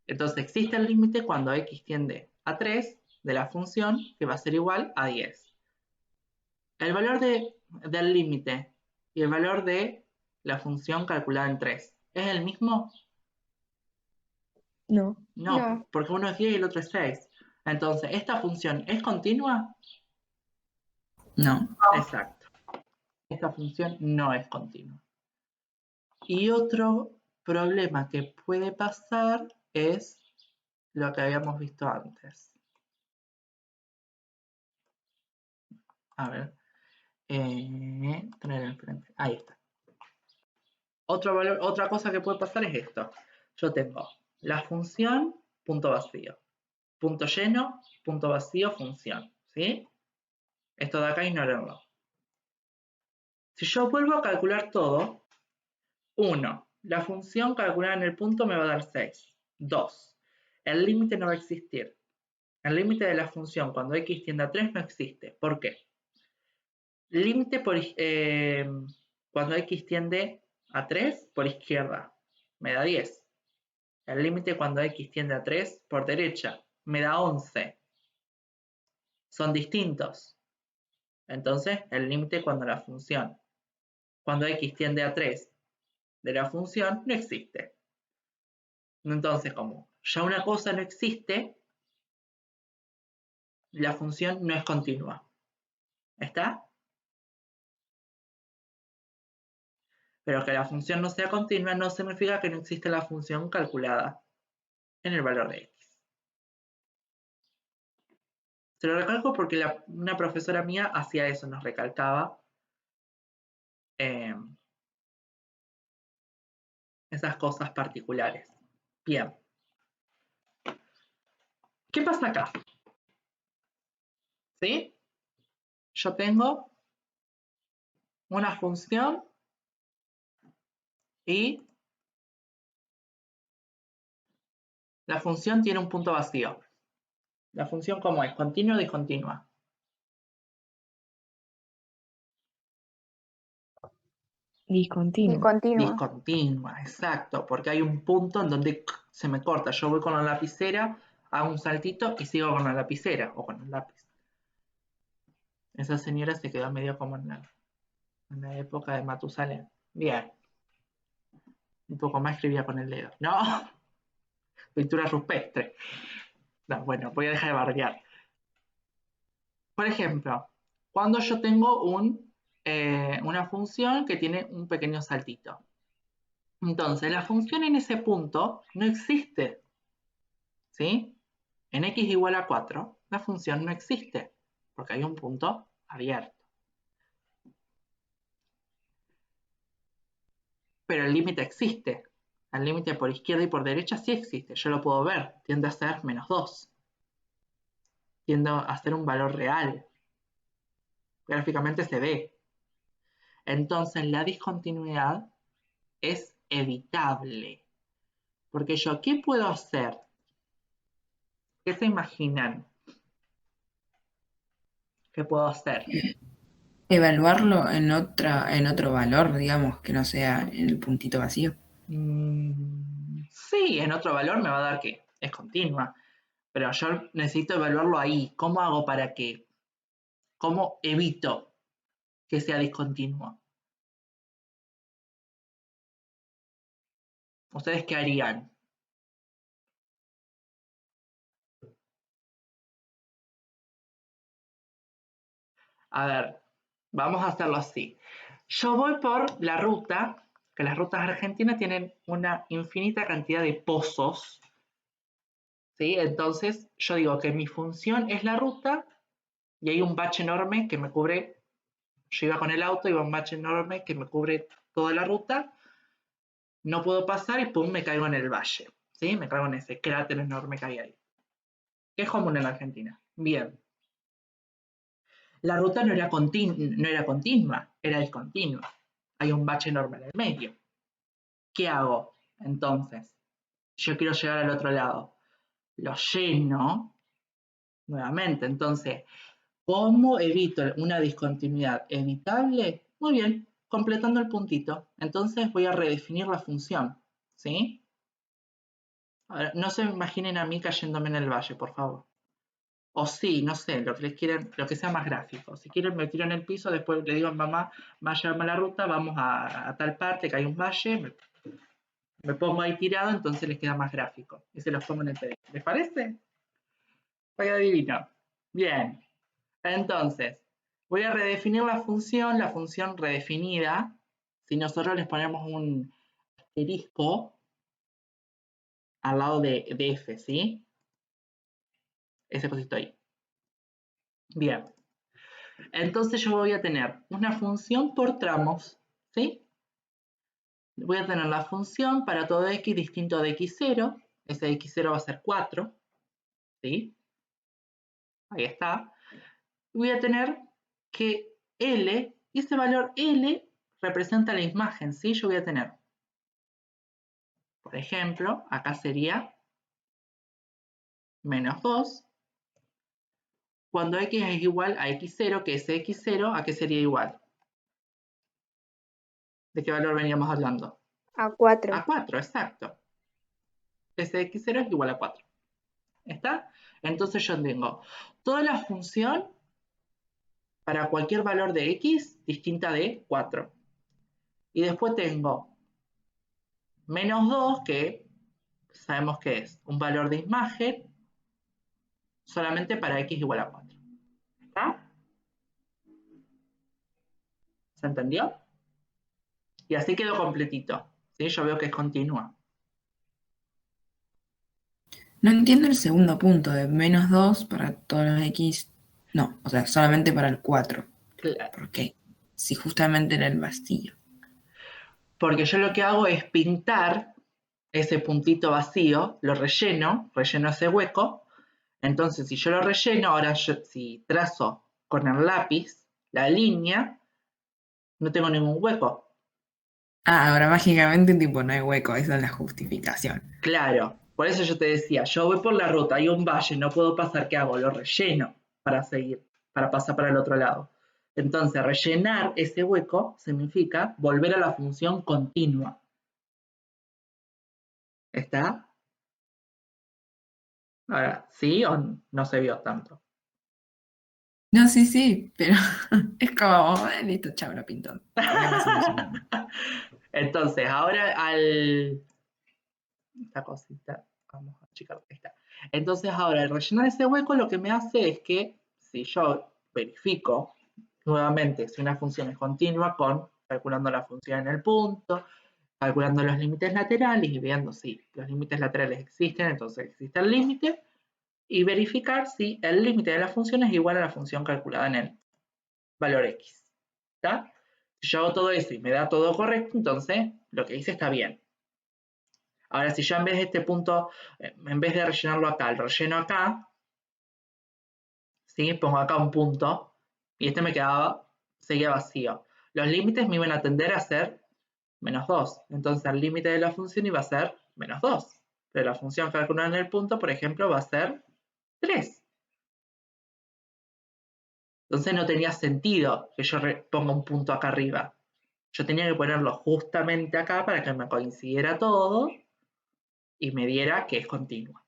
Entonces, existe el límite cuando x tiende a 3 de la función, que va a ser igual a 10. El valor del límite y el valor de la función calculada en 3, ¿es el mismo? No. No, porque uno es 10 y el otro es 6. Entonces, ¿esta función es continua? No. Exacto. Esta función no es continua. Y otro problema que puede pasar es lo que habíamos visto antes. A ver. Tener enfrente. Ahí está. Otra cosa que puede pasar es esto. Yo tengo la función, punto vacío. Punto lleno, punto vacío, función. ¿Sí? Esto de acá ignórenlo. Si yo vuelvo a calcular todo, 1. La función calculada en el punto me va a dar 6. 2. El límite no va a existir. El límite de la función cuando x tiende a 3 no existe. ¿Por qué? Límite cuando x tiende a 3 por izquierda me da 10. El límite cuando x tiende a 3 por derecha me da 11. Son distintos. Entonces, el límite cuando x tiende a 3 de la función no existe. Entonces, como ya una cosa no existe, la función no es continua. ¿Está? Pero que la función no sea continua no significa que no existe la función calculada en el valor de x. Se lo recalco porque una profesora mía hacía eso, nos recalcaba esas cosas particulares. Bien. ¿Qué pasa acá? ¿Sí? Yo tengo una función y la función tiene un punto vacío. ¿La función cómo es? ¿Continua o discontinua? Discontinuo. Discontinua. Discontinua, exacto, porque hay un punto en donde se me corta. Yo voy con la lapicera, hago un saltito y sigo con la lapicera o con el lápiz. Esa señora se quedó medio como en la época de Matusalén. Bien. Un poco más escribía con el dedo. No, pintura rupestre. No, bueno, voy a dejar de bardear. Por ejemplo, cuando yo tengo una función que tiene un pequeño saltito. Entonces, la función en ese punto no existe. ¿Sí? En x igual a 4, la función no existe, porque hay un punto abierto. Pero el límite existe. El límite por izquierda y por derecha sí existe. Yo lo puedo ver. Tiende a ser -2. Tiende a ser un valor real. Gráficamente se ve. Entonces, la discontinuidad es evitable. Porque yo, ¿qué puedo hacer? ¿Qué se imaginan? ¿Qué puedo hacer? Evaluarlo en otro valor, digamos, que no sea en el puntito vacío. Sí, en otro valor me va a dar que es continua, pero yo necesito evaluarlo ahí. ¿Cómo hago para que? ¿Cómo evito que sea discontinuo? ¿Ustedes qué harían? A ver, vamos a hacerlo así. Yo voy por la ruta, que las rutas argentinas tienen una infinita cantidad de pozos, ¿sí? Entonces, yo digo que mi función es la ruta y hay un bache enorme que me cubre. Yo iba con el auto, iba un bache enorme que me cubre toda la ruta. No puedo pasar y pum, me caigo en el valle, ¿sí? Me caigo en ese cráter enorme que hay ahí. Que es común en la Argentina. Bien. La ruta no era continua, era discontinua. Hay un bache enorme en el medio. ¿Qué hago? Entonces, yo quiero llegar al otro lado. Lo lleno nuevamente. Entonces, ¿cómo evito una discontinuidad evitable? Muy bien, completando el puntito. Entonces voy a redefinir la función, ¿sí? Ahora, no se me imaginen a mí cayéndome en el valle, por favor. O sí, no sé, lo que les quieren, lo que sea más gráfico. Si quieren me tiro en el piso, después le digo a mamá, llévame a la ruta, vamos a tal parte que hay un valle, me pongo ahí tirado, entonces les queda más gráfico. Y se los pongo en el PDF. ¿Les parece? Vaya divino. Bien. Entonces, voy a redefinir la función redefinida. Si nosotros les ponemos un asterisco al lado de f, ¿sí? Ese cosito ahí. Bien. Entonces yo voy a tener una función por tramos, ¿sí? Voy a tener la función para todo x distinto de x0. Ese x0 va a ser 4, ¿sí? Ahí está. Voy a tener que L, y ese valor L representa la imagen, ¿sí? Yo voy a tener, por ejemplo, acá sería menos 2, cuando x es igual a x0, que ese x0, ¿a qué sería igual? ¿De qué valor veníamos hablando? A 4. A 4, exacto. Ese x0 es igual a 4. ¿Está? Entonces yo tengo toda la función para cualquier valor de x distinta de 4. Y después tengo menos 2, que sabemos que es un valor de imagen solamente para x igual a 4. ¿Está? ¿Se entendió? Y así quedó completito. ¿Sí? Yo veo que es continua. No entiendo el segundo punto de menos 2 para todos los x. No, o sea, solamente para el 4. Claro. ¿Por qué? Si justamente era el vacío. Porque yo lo que hago es pintar ese puntito vacío, lo relleno ese hueco. Entonces, si yo lo relleno, ahora si trazo con el lápiz la línea, no tengo ningún hueco. Ah, ahora mágicamente tipo no hay hueco, esa es la justificación. Claro, por eso yo te decía, yo voy por la ruta, hay un valle, no puedo pasar, ¿qué hago? Lo relleno para seguir, para pasar para el otro lado. Entonces, rellenar ese hueco significa volver a la función continua. ¿Está? Ahora, ¿sí o no se vio tanto? No, sí, pero es como, listo, chao, lo pintó. Entonces, ahora esta cosita, vamos a achicar, ahí está. Entonces, ahora al rellenar ese hueco, lo que me hace es que, si yo verifico nuevamente si una función es continua calculando la función en el punto, calculando los límites laterales y viendo si los límites laterales existen, entonces existe el límite, y verificar si el límite de la función es igual a la función calculada en el valor x. ¿Está? Si yo hago todo eso y me da todo correcto, entonces lo que hice está bien. Ahora, si yo en vez de este punto, en vez de rellenarlo acá, el relleno acá, ¿sí? Pongo acá un punto y este seguía vacío. Los límites me iban a tender a ser menos 2. Entonces el límite de la función iba a ser menos 2. Pero la función calculada en el punto, por ejemplo, va a ser 3. Entonces no tenía sentido que yo ponga un punto acá arriba. Yo tenía que ponerlo justamente acá para que me coincidiera todo y me diera que es continua.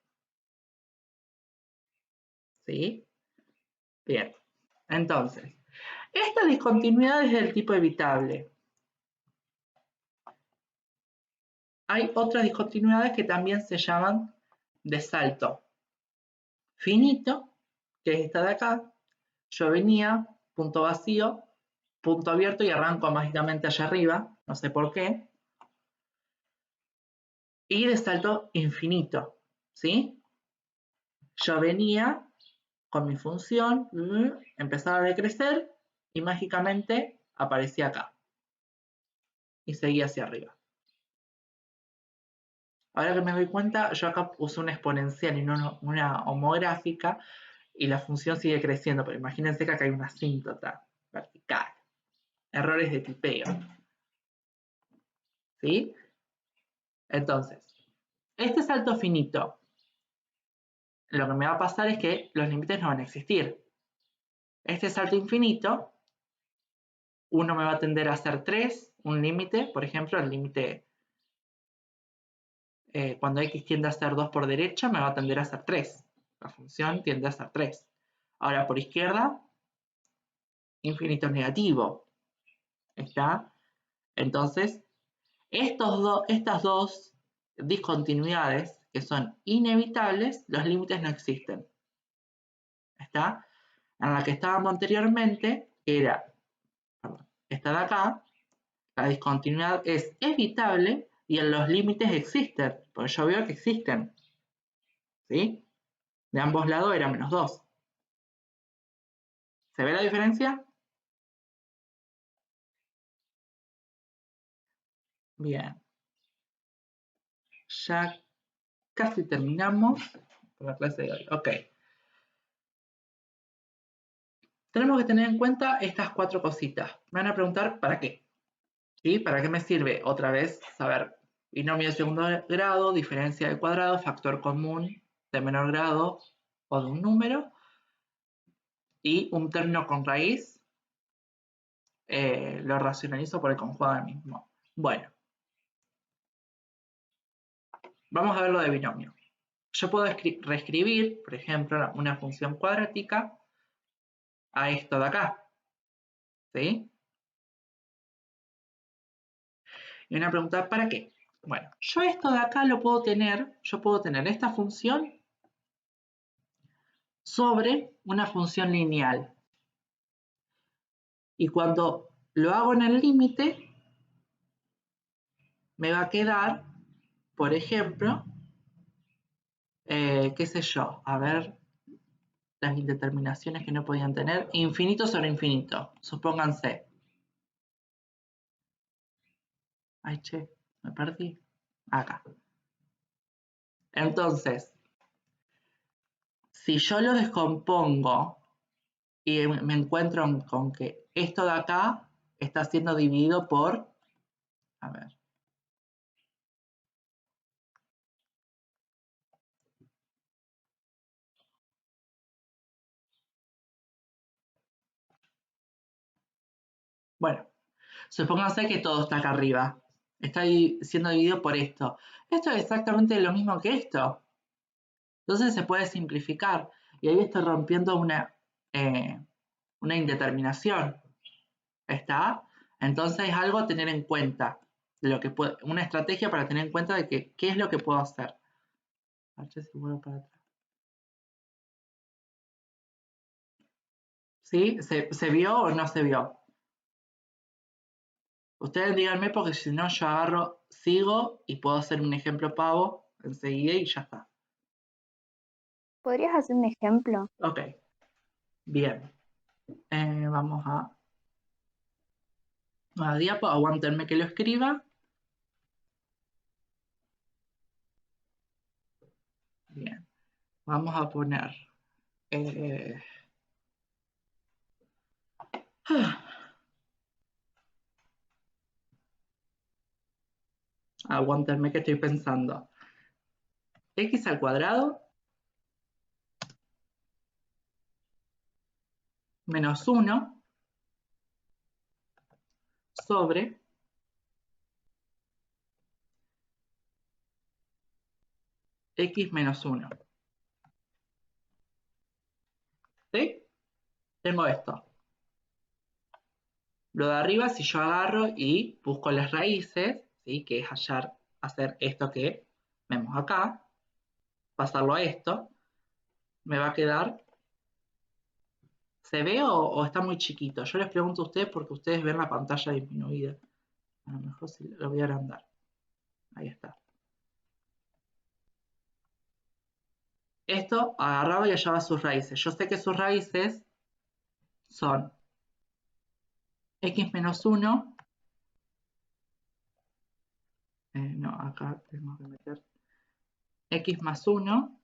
¿Sí? Bien. Entonces, esta discontinuidad es del tipo evitable. Hay otras discontinuidades que también se llaman de salto finito, que es esta de acá. Yo venía, punto vacío, punto abierto y arranco mágicamente allá arriba, no sé por qué. Y de salto infinito, ¿sí? Yo venía con mi función, empezaba a decrecer y mágicamente aparecía acá. Y seguía hacia arriba. Ahora que me doy cuenta, yo acá puse una exponencial y no una homográfica y la función sigue creciendo, pero imagínense que acá hay una asíntota vertical. Errores de tipeo. ¿Sí? Entonces, este salto finito, lo que me va a pasar es que los límites no van a existir. Este salto infinito, uno me va a tender a ser 3, un límite, por ejemplo, el límite cuando x tiende a ser 2 por derecha, me va a tender a ser 3. La función tiende a ser 3. Ahora, por izquierda, infinito negativo. ¿Está? Entonces, estas dos discontinuidades que son inevitables, los límites no existen. ¿Está? En la que estábamos anteriormente, era, esta de acá, la discontinuidad es evitable y en los límites existen, porque yo veo que existen. ¿Sí? De ambos lados era menos 2. ¿Se ve la diferencia? Bien. Ya casi terminamos con la clase de hoy. Ok. Tenemos que tener en cuenta estas 4 cositas. Me van a preguntar ¿para qué? ¿Sí? ¿Para qué me sirve? Otra vez saber binomio de segundo grado, diferencia de cuadrado, factor común de menor grado o de un número y un término con raíz lo racionalizo por el conjugado del mismo. Bueno, vamos a ver lo de binomio. Yo puedo reescribir, por ejemplo, una función cuadrática a esto de acá. ¿Sí? Y una pregunta, ¿para qué? Bueno, yo esto de acá lo puedo tener, yo puedo tener esta función sobre una función lineal. Y cuando lo hago en el límite, me va a quedar, por ejemplo, qué sé yo, a ver, las indeterminaciones que no podían tener, infinito sobre infinito, supónganse. Ay, che, me perdí. Acá. Entonces, si yo lo descompongo y me encuentro con que esto de acá está siendo dividido por, a ver, bueno, supónganse que todo está acá arriba. Está siendo dividido por esto. Esto es exactamente lo mismo que esto. Entonces se puede simplificar. Y ahí estoy rompiendo una indeterminación. ¿Está? Entonces es algo a tener en cuenta. Una estrategia para tener en cuenta de qué es lo que puedo hacer. A ver si vuelvo para atrás. ¿Sí? ¿Se vio o no se vio? Ustedes díganme porque si no yo agarro, sigo y puedo hacer un ejemplo pavo enseguida y ya está. ¿Podrías hacer un ejemplo? Ok, bien. Vamos a diapo, aguántenme que lo escriba. Bien, vamos a poner... aguántenme que estoy pensando. X al cuadrado menos 1 sobre x menos 1. ¿Sí? Tengo esto. Lo de arriba, si yo agarro y busco las raíces, ¿sí? Que es hacer esto que vemos acá, pasarlo a esto, me va a quedar... ¿Se ve o está muy chiquito? Yo les pregunto a ustedes porque ustedes ven la pantalla disminuida. A lo mejor sí lo voy a agrandar. Ahí está. Esto agarraba y hallaba sus raíces. Yo sé que sus raíces son x menos 1. No, acá tenemos que meter x más 1.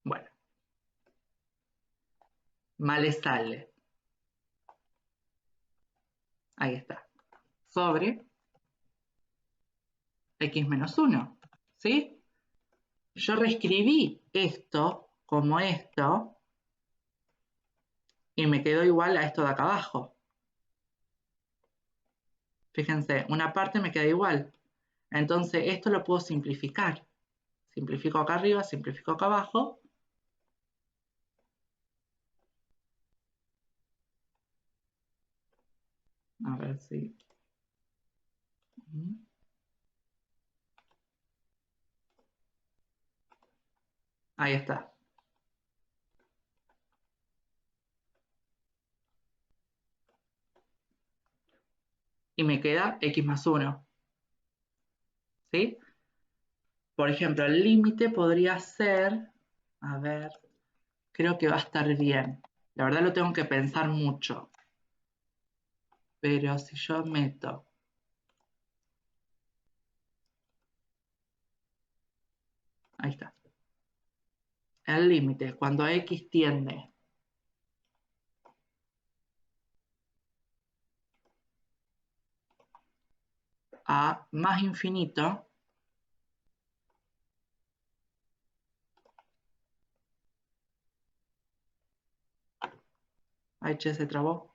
Bueno, mal le sale. Ahí está. Sobre x menos 1. ¿Sí? Yo reescribí esto como esto y me quedó igual a esto de acá abajo. Fíjense, una parte me queda igual. Entonces esto lo puedo simplificar. Simplifico acá arriba, simplifico acá abajo. A ver si... Ahí está. Y me queda x más 1. ¿Sí? Por ejemplo, el límite podría ser... A ver... Creo que va a estar bien. La verdad lo tengo que pensar mucho. Pero si yo meto... Ahí está. El límite, cuando x tiende a más infinito, ahí che, se trabó.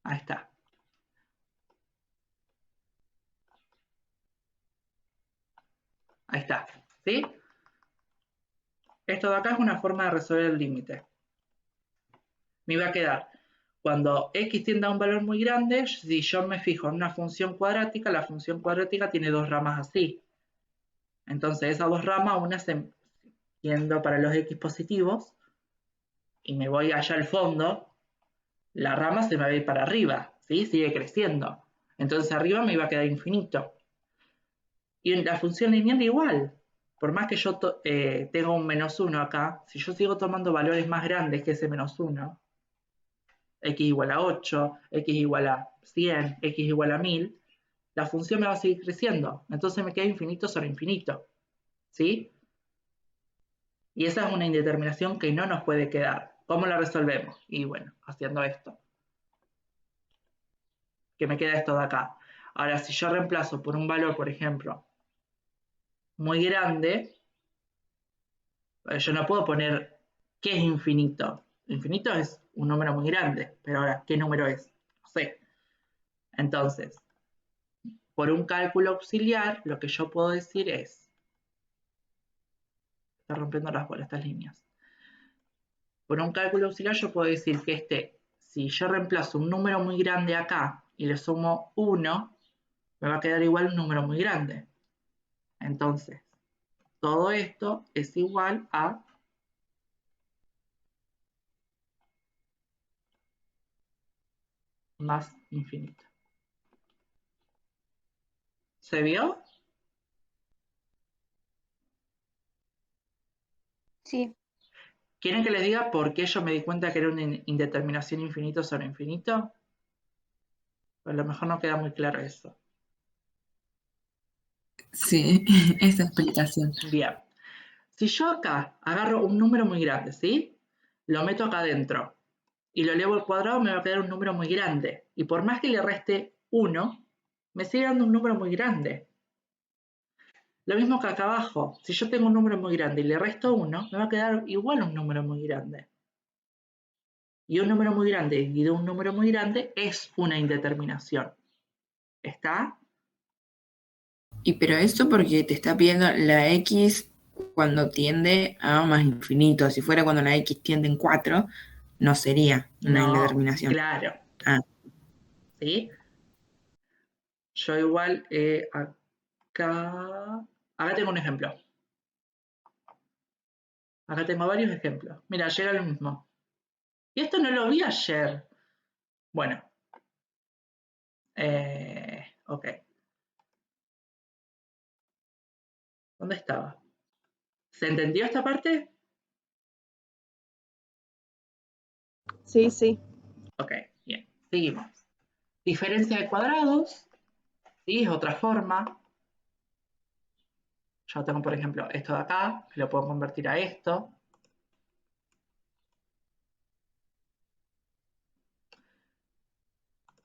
Ahí está. Ahí está. ¿Sí? Esto de acá es una forma de resolver el límite. Me va a quedar, cuando x tiende a un valor muy grande, si yo me fijo en una función cuadrática, la función cuadrática tiene dos ramas así. Entonces esas dos ramas, una se yendo para los x positivos, y me voy allá al fondo, la rama se me va a ir para arriba, ¿sí? Sigue creciendo. Entonces arriba me iba a quedar infinito. Y en la función lineal igual. Por más que yo tenga un menos 1 acá, si yo sigo tomando valores más grandes que ese menos 1, x igual a 8, x igual a 100, x igual a 1000, la función me va a seguir creciendo. Entonces me queda infinito sobre infinito. ¿Sí? Y esa es una indeterminación que no nos puede quedar. ¿Cómo la resolvemos? Y bueno, haciendo esto. Que me queda esto de acá. Ahora, si yo reemplazo por un valor, por ejemplo, muy grande, yo no puedo poner ¿qué es infinito? Infinito es un número muy grande, pero ahora, ¿qué número es? No sé. Entonces, por un cálculo auxiliar, lo que yo puedo decir es... Está rompiendo las bolas estas líneas. Por un cálculo auxiliar yo puedo decir que si yo reemplazo un número muy grande acá y le sumo 1, me va a quedar igual un número muy grande. Entonces, todo esto es igual a más infinito. ¿Se vio? Sí, ¿Quieren que les diga por qué yo me di cuenta que era una indeterminación infinito sobre infinito? Pues a lo mejor no queda muy claro eso. Sí, esa explicación. Bien. Si yo acá agarro un número muy grande, ¿sí? Lo meto acá adentro y lo elevo al cuadrado, me va a quedar un número muy grande. Y por más que le reste 1, me sigue dando un número muy grande. Lo mismo que acá abajo. Si yo tengo un número muy grande y le resto 1, me va a quedar igual un número muy grande. Y un número muy grande dividido un número muy grande es una indeterminación. ¿Está? Y pero eso porque te está pidiendo la X cuando tiende a más infinito. Si fuera cuando la X tiende en 4, no sería una No, indeterminación. claro. Ah, ¿Sí? Yo igual acá tengo un ejemplo. Acá tengo varios ejemplos. Mira, llega lo mismo. Y esto no lo vi ayer. Bueno. Ok. ¿Dónde estaba? ¿Se entendió esta parte? Sí, sí. Ok, bien. Seguimos. Diferencia de cuadrados. ¿Sí? Es otra forma. Yo tengo, por ejemplo, esto de acá, que lo puedo convertir a esto.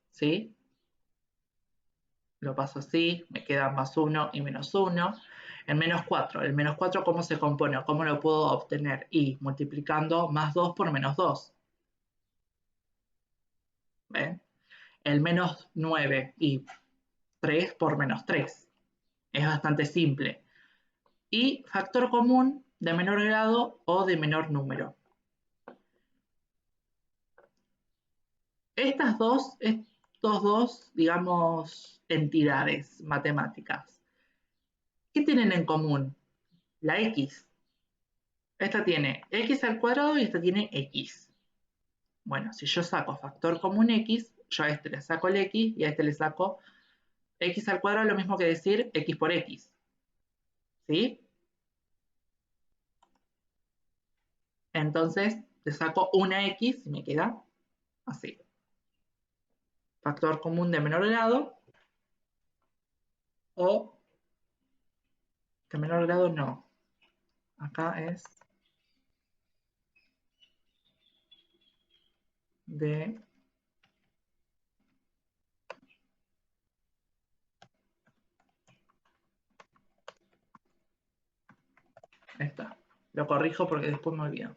¿Sí? Lo paso así, me queda más 1 y menos 1. El menos 4. ¿El menos 4 cómo se compone? ¿Cómo lo puedo obtener? Y multiplicando más 2 por menos 2. ¿Ven? El menos 9 y 3 por menos 3. Es bastante simple. Y factor común de menor grado o de menor número. Estos dos, digamos, entidades matemáticas, ¿qué tienen en común? La X. Esta tiene X al cuadrado y esta tiene X. Bueno, si yo saco factor común X, yo a este le saco el X y a este le saco X al cuadrado, lo mismo que decir X por X. ¿Sí? Entonces, le saco una X y me queda así. Factor común de menor grado o de menor grado no. Acá es de esta. Lo corrijo porque después me olvido.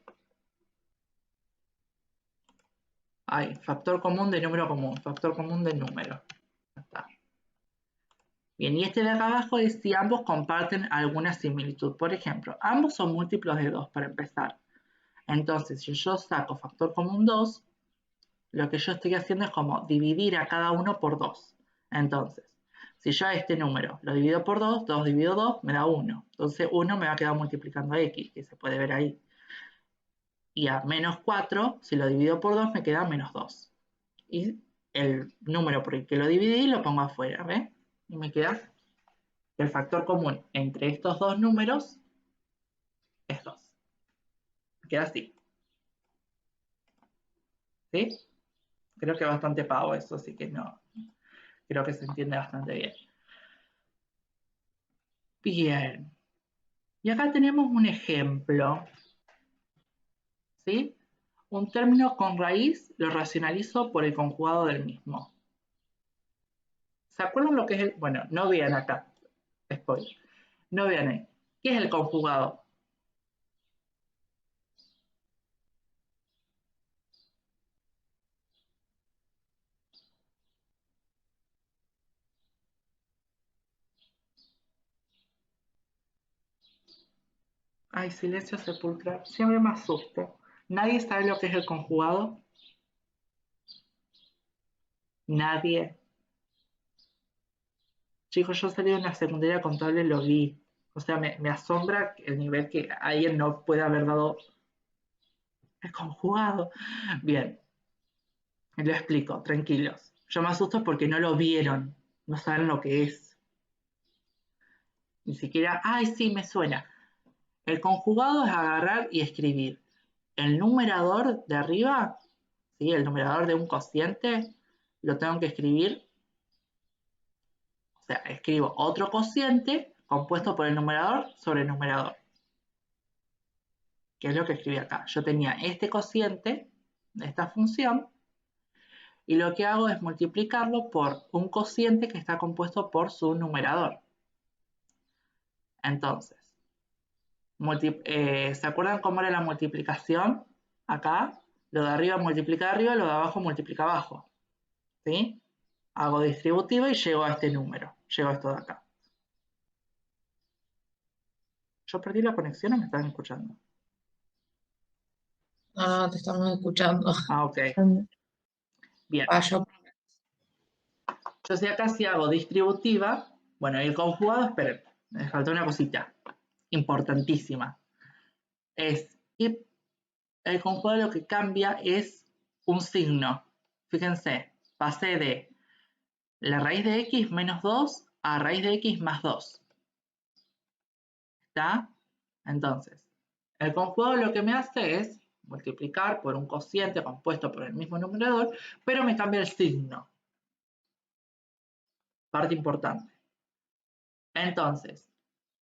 Hay factor común de número común, factor común de número. Ya está. Bien, y este de acá abajo es si ambos comparten alguna similitud. Por ejemplo, ambos son múltiplos de 2 para empezar. Entonces, si yo saco factor común 2, lo que yo estoy haciendo es como dividir a cada uno por 2. Entonces, si yo a este número lo divido por 2, 2 dividido 2 me da 1. Entonces 1 me va a quedar multiplicando a x, que se puede ver ahí. Y a menos 4, si lo divido por 2, me queda menos 2. Y el número por el que lo dividí lo pongo afuera, ¿ves? Y me queda el factor común entre estos dos números es 2. Me queda así. ¿Sí? Creo que es bastante pavo eso, así que no. Creo que se entiende bastante bien. Bien. Y acá tenemos un ejemplo. ¿Sí? Un término con raíz lo racionalizo por el conjugado del mismo. ¿Se acuerdan lo que es el...? Bueno, no vean acá. Spoiler. No vean ahí. ¿Qué es el conjugado? Ay, silencio sepulcral. Siempre me asusto. ¿Nadie sabe lo que es el conjugado? Nadie. Chicos, yo salí de una secundaria contable y lo vi. O sea, me asombra el nivel que alguien no puede haber dado el conjugado. Bien, lo explico, tranquilos. Yo me asusto porque no lo vieron, no saben lo que es. Ni siquiera, ay, sí, me suena. El conjugado es agarrar y escribir el numerador de arriba, ¿sí? El numerador de un cociente, lo tengo que escribir. O sea, escribo otro cociente compuesto por el numerador sobre el numerador. ¿Qué es lo que escribí acá? Yo tenía este cociente de esta función y lo que hago es multiplicarlo por un cociente que está compuesto por su numerador. Entonces, ¿se acuerdan cómo era la multiplicación? Acá, lo de arriba multiplica arriba, lo de abajo multiplica abajo. ¿Sí? Hago distributiva y llego a este número. Llego a esto de acá. ¿Yo perdí la conexión o me están escuchando? No, te estamos escuchando. Ah, ok. Bien. Yo Yo sé acá si hago distributiva. Bueno, el conjugado, esperen, me faltó una cosita importantísima. El conjugado lo que cambia es un signo. Fíjense, pasé de la raíz de x menos 2 a raíz de x más 2. ¿Está? Entonces, el conjugado lo que me hace es multiplicar por un cociente compuesto por el mismo numerador, pero me cambia el signo. Parte importante. Entonces,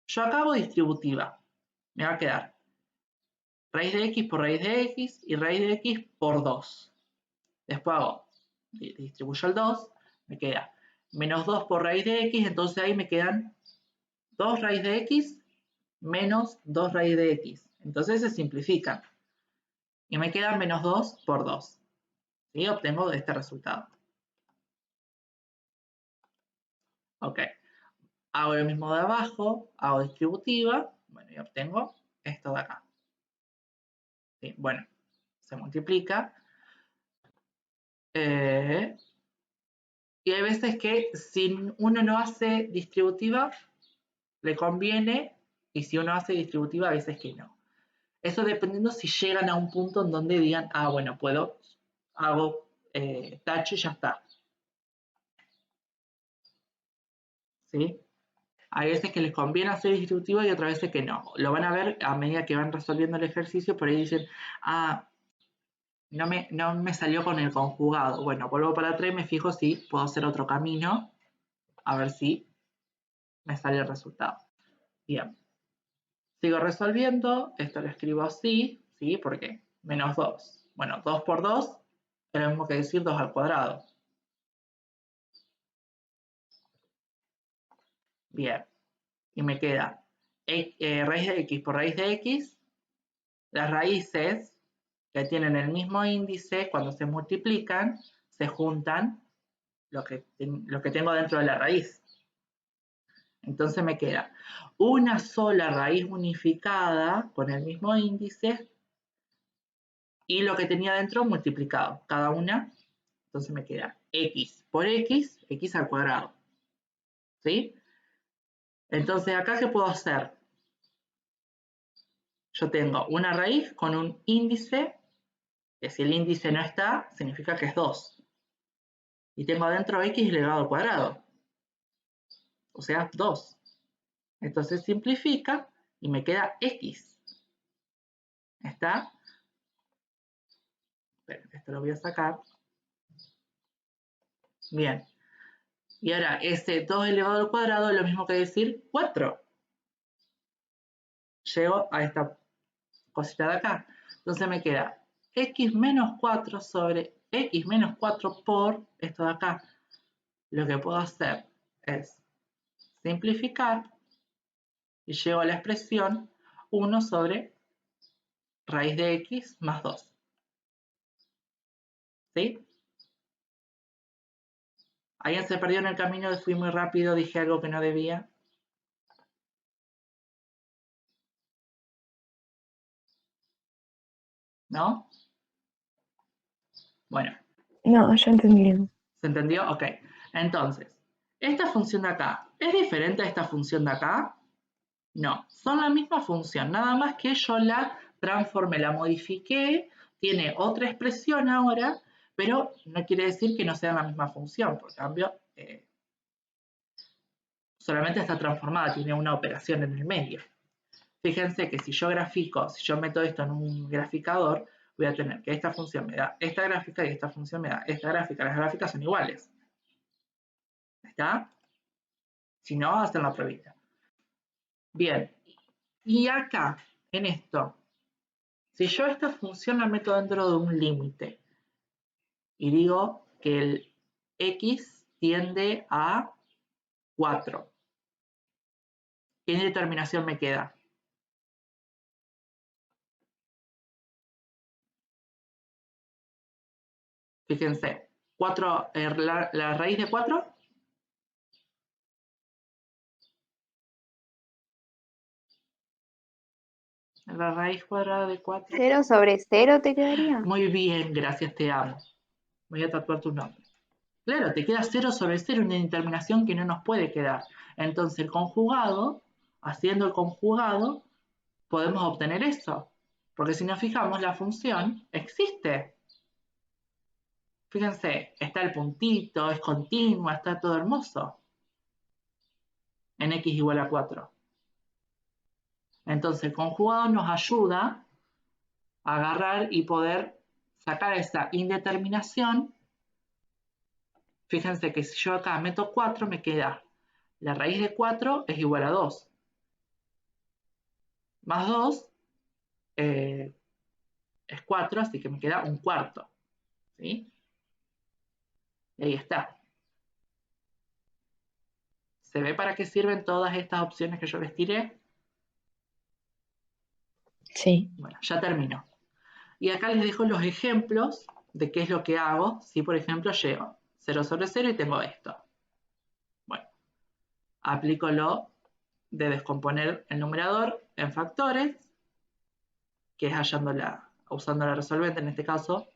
yo acá hago distributiva. Me va a quedar raíz de x por raíz de x y raíz de x por 2. Después distribuyo el 2, me queda menos 2 por raíz de x, entonces ahí me quedan 2 raíz de x menos 2 raíz de x. Entonces se simplifican. Y me queda menos 2 por 2. ¿Sí? Obtengo este resultado. Ok. Hago lo mismo de abajo, hago distributiva, bueno, y obtengo esto de acá. ¿Sí? Bueno, se multiplica. Y hay veces que si uno no hace distributiva, le conviene, y si uno hace distributiva, a veces que no. Eso dependiendo si llegan a un punto en donde digan, ah, bueno, puedo, hago tacho y ya está. ¿Sí? Hay veces que les conviene hacer distributivo y otras veces que no. Lo van a ver a medida que van resolviendo el ejercicio, por ahí dicen, ah, no me salió con el conjugado. Bueno, vuelvo para atrás y me fijo si puedo hacer otro camino, a ver si me sale el resultado. Bien. Sigo resolviendo, esto lo escribo así, ¿sí? Porque menos 2. Bueno, 2 por 2 es lo mismo que decir 2 al cuadrado. Bien. Y me queda raíz de x por raíz de x. Las raíces que tienen el mismo índice, cuando se multiplican, se juntan lo que tengo dentro de la raíz. Entonces me queda una sola raíz unificada con el mismo índice y lo que tenía dentro multiplicado, cada una. Entonces me queda x por x, x al cuadrado. ¿Sí? Entonces acá, ¿qué puedo hacer? Yo tengo una raíz con un índice, que si el índice no está, significa que es 2. Y tengo adentro x elevado al cuadrado. O sea, 2. Entonces simplifica y me queda x. ¿Está? Esperen, esto lo voy a sacar. Bien. Y ahora, ese 2 elevado al cuadrado es lo mismo que decir 4. Llego a esta cosita de acá. Entonces me queda x menos 4 sobre x menos 4 por esto de acá. Lo que puedo hacer es simplificar y llego a la expresión 1 sobre raíz de x más 2. ¿Sí? ¿Alguien se perdió en el camino? Fui muy rápido, dije algo que no debía. ¿No? Bueno. No, yo entendí. ¿Se entendió? Ok. Entonces, esta función de acá, ¿es diferente a esta función de acá? No, son la misma función, nada más que yo la transformé, la modifiqué, tiene otra expresión ahora, pero no quiere decir que no sea la misma función, por cambio, solamente está transformada, tiene una operación en el medio. Fíjense que si yo meto esto en un graficador, voy a tener que esta función me da esta gráfica y esta función me da esta gráfica. Las gráficas son iguales. ¿Está? Si no, hacen la pruebita. Bien. Y acá, en esto, si yo esta función la meto dentro de un límite y digo que el x tiende a 4. ¿Qué indeterminación me queda? Fíjense, 4, la raíz de 4. La raíz cuadrada de 4. 0 sobre 0 te quedaría. Muy bien, gracias, te amo. Voy a tatuar tu nombre. Claro, te queda 0 sobre 0, una indeterminación que no nos puede quedar. Entonces el conjugado, haciendo el conjugado, podemos obtener eso. Porque si nos fijamos, la función existe. Fíjense, está el puntito, es continua, está todo hermoso. En x igual a 4. Entonces el conjugado nos ayuda a agarrar y poder sacar esa indeterminación. Fíjense que si yo acá meto 4, me queda la raíz de 4 es igual a 2. Más 2 es 4, así que me queda un cuarto. ¿Sí? Y ahí está. ¿Se ve para qué sirven todas estas opciones que yo les tiré? Sí. Bueno, ya terminó. Y acá les dejo los ejemplos de qué es lo que hago si, por ejemplo, llevo 0 sobre 0 y tengo esto. Bueno, aplico lo de descomponer el numerador en factores, que es usando la resolvente en este caso.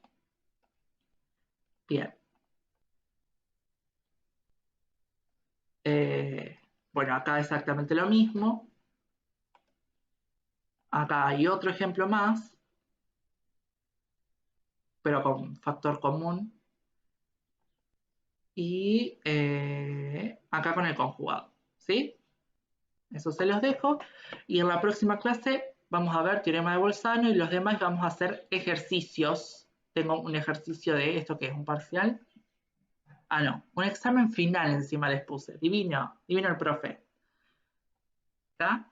Bien. Bueno, acá exactamente lo mismo. Acá hay otro ejemplo más, pero con factor común. Y acá con el conjugado, ¿sí? Eso se los dejo. Y en la próxima clase vamos a ver teorema de Bolzano y los demás vamos a hacer ejercicios. Tengo un ejercicio de esto que es un parcial. Ah, no, un examen final encima les puse. Divino, divino el profe. ¿Está?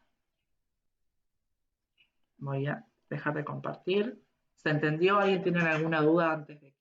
Voy a dejar de compartir. ¿Se entendió? ¿Alguien tiene alguna duda antes de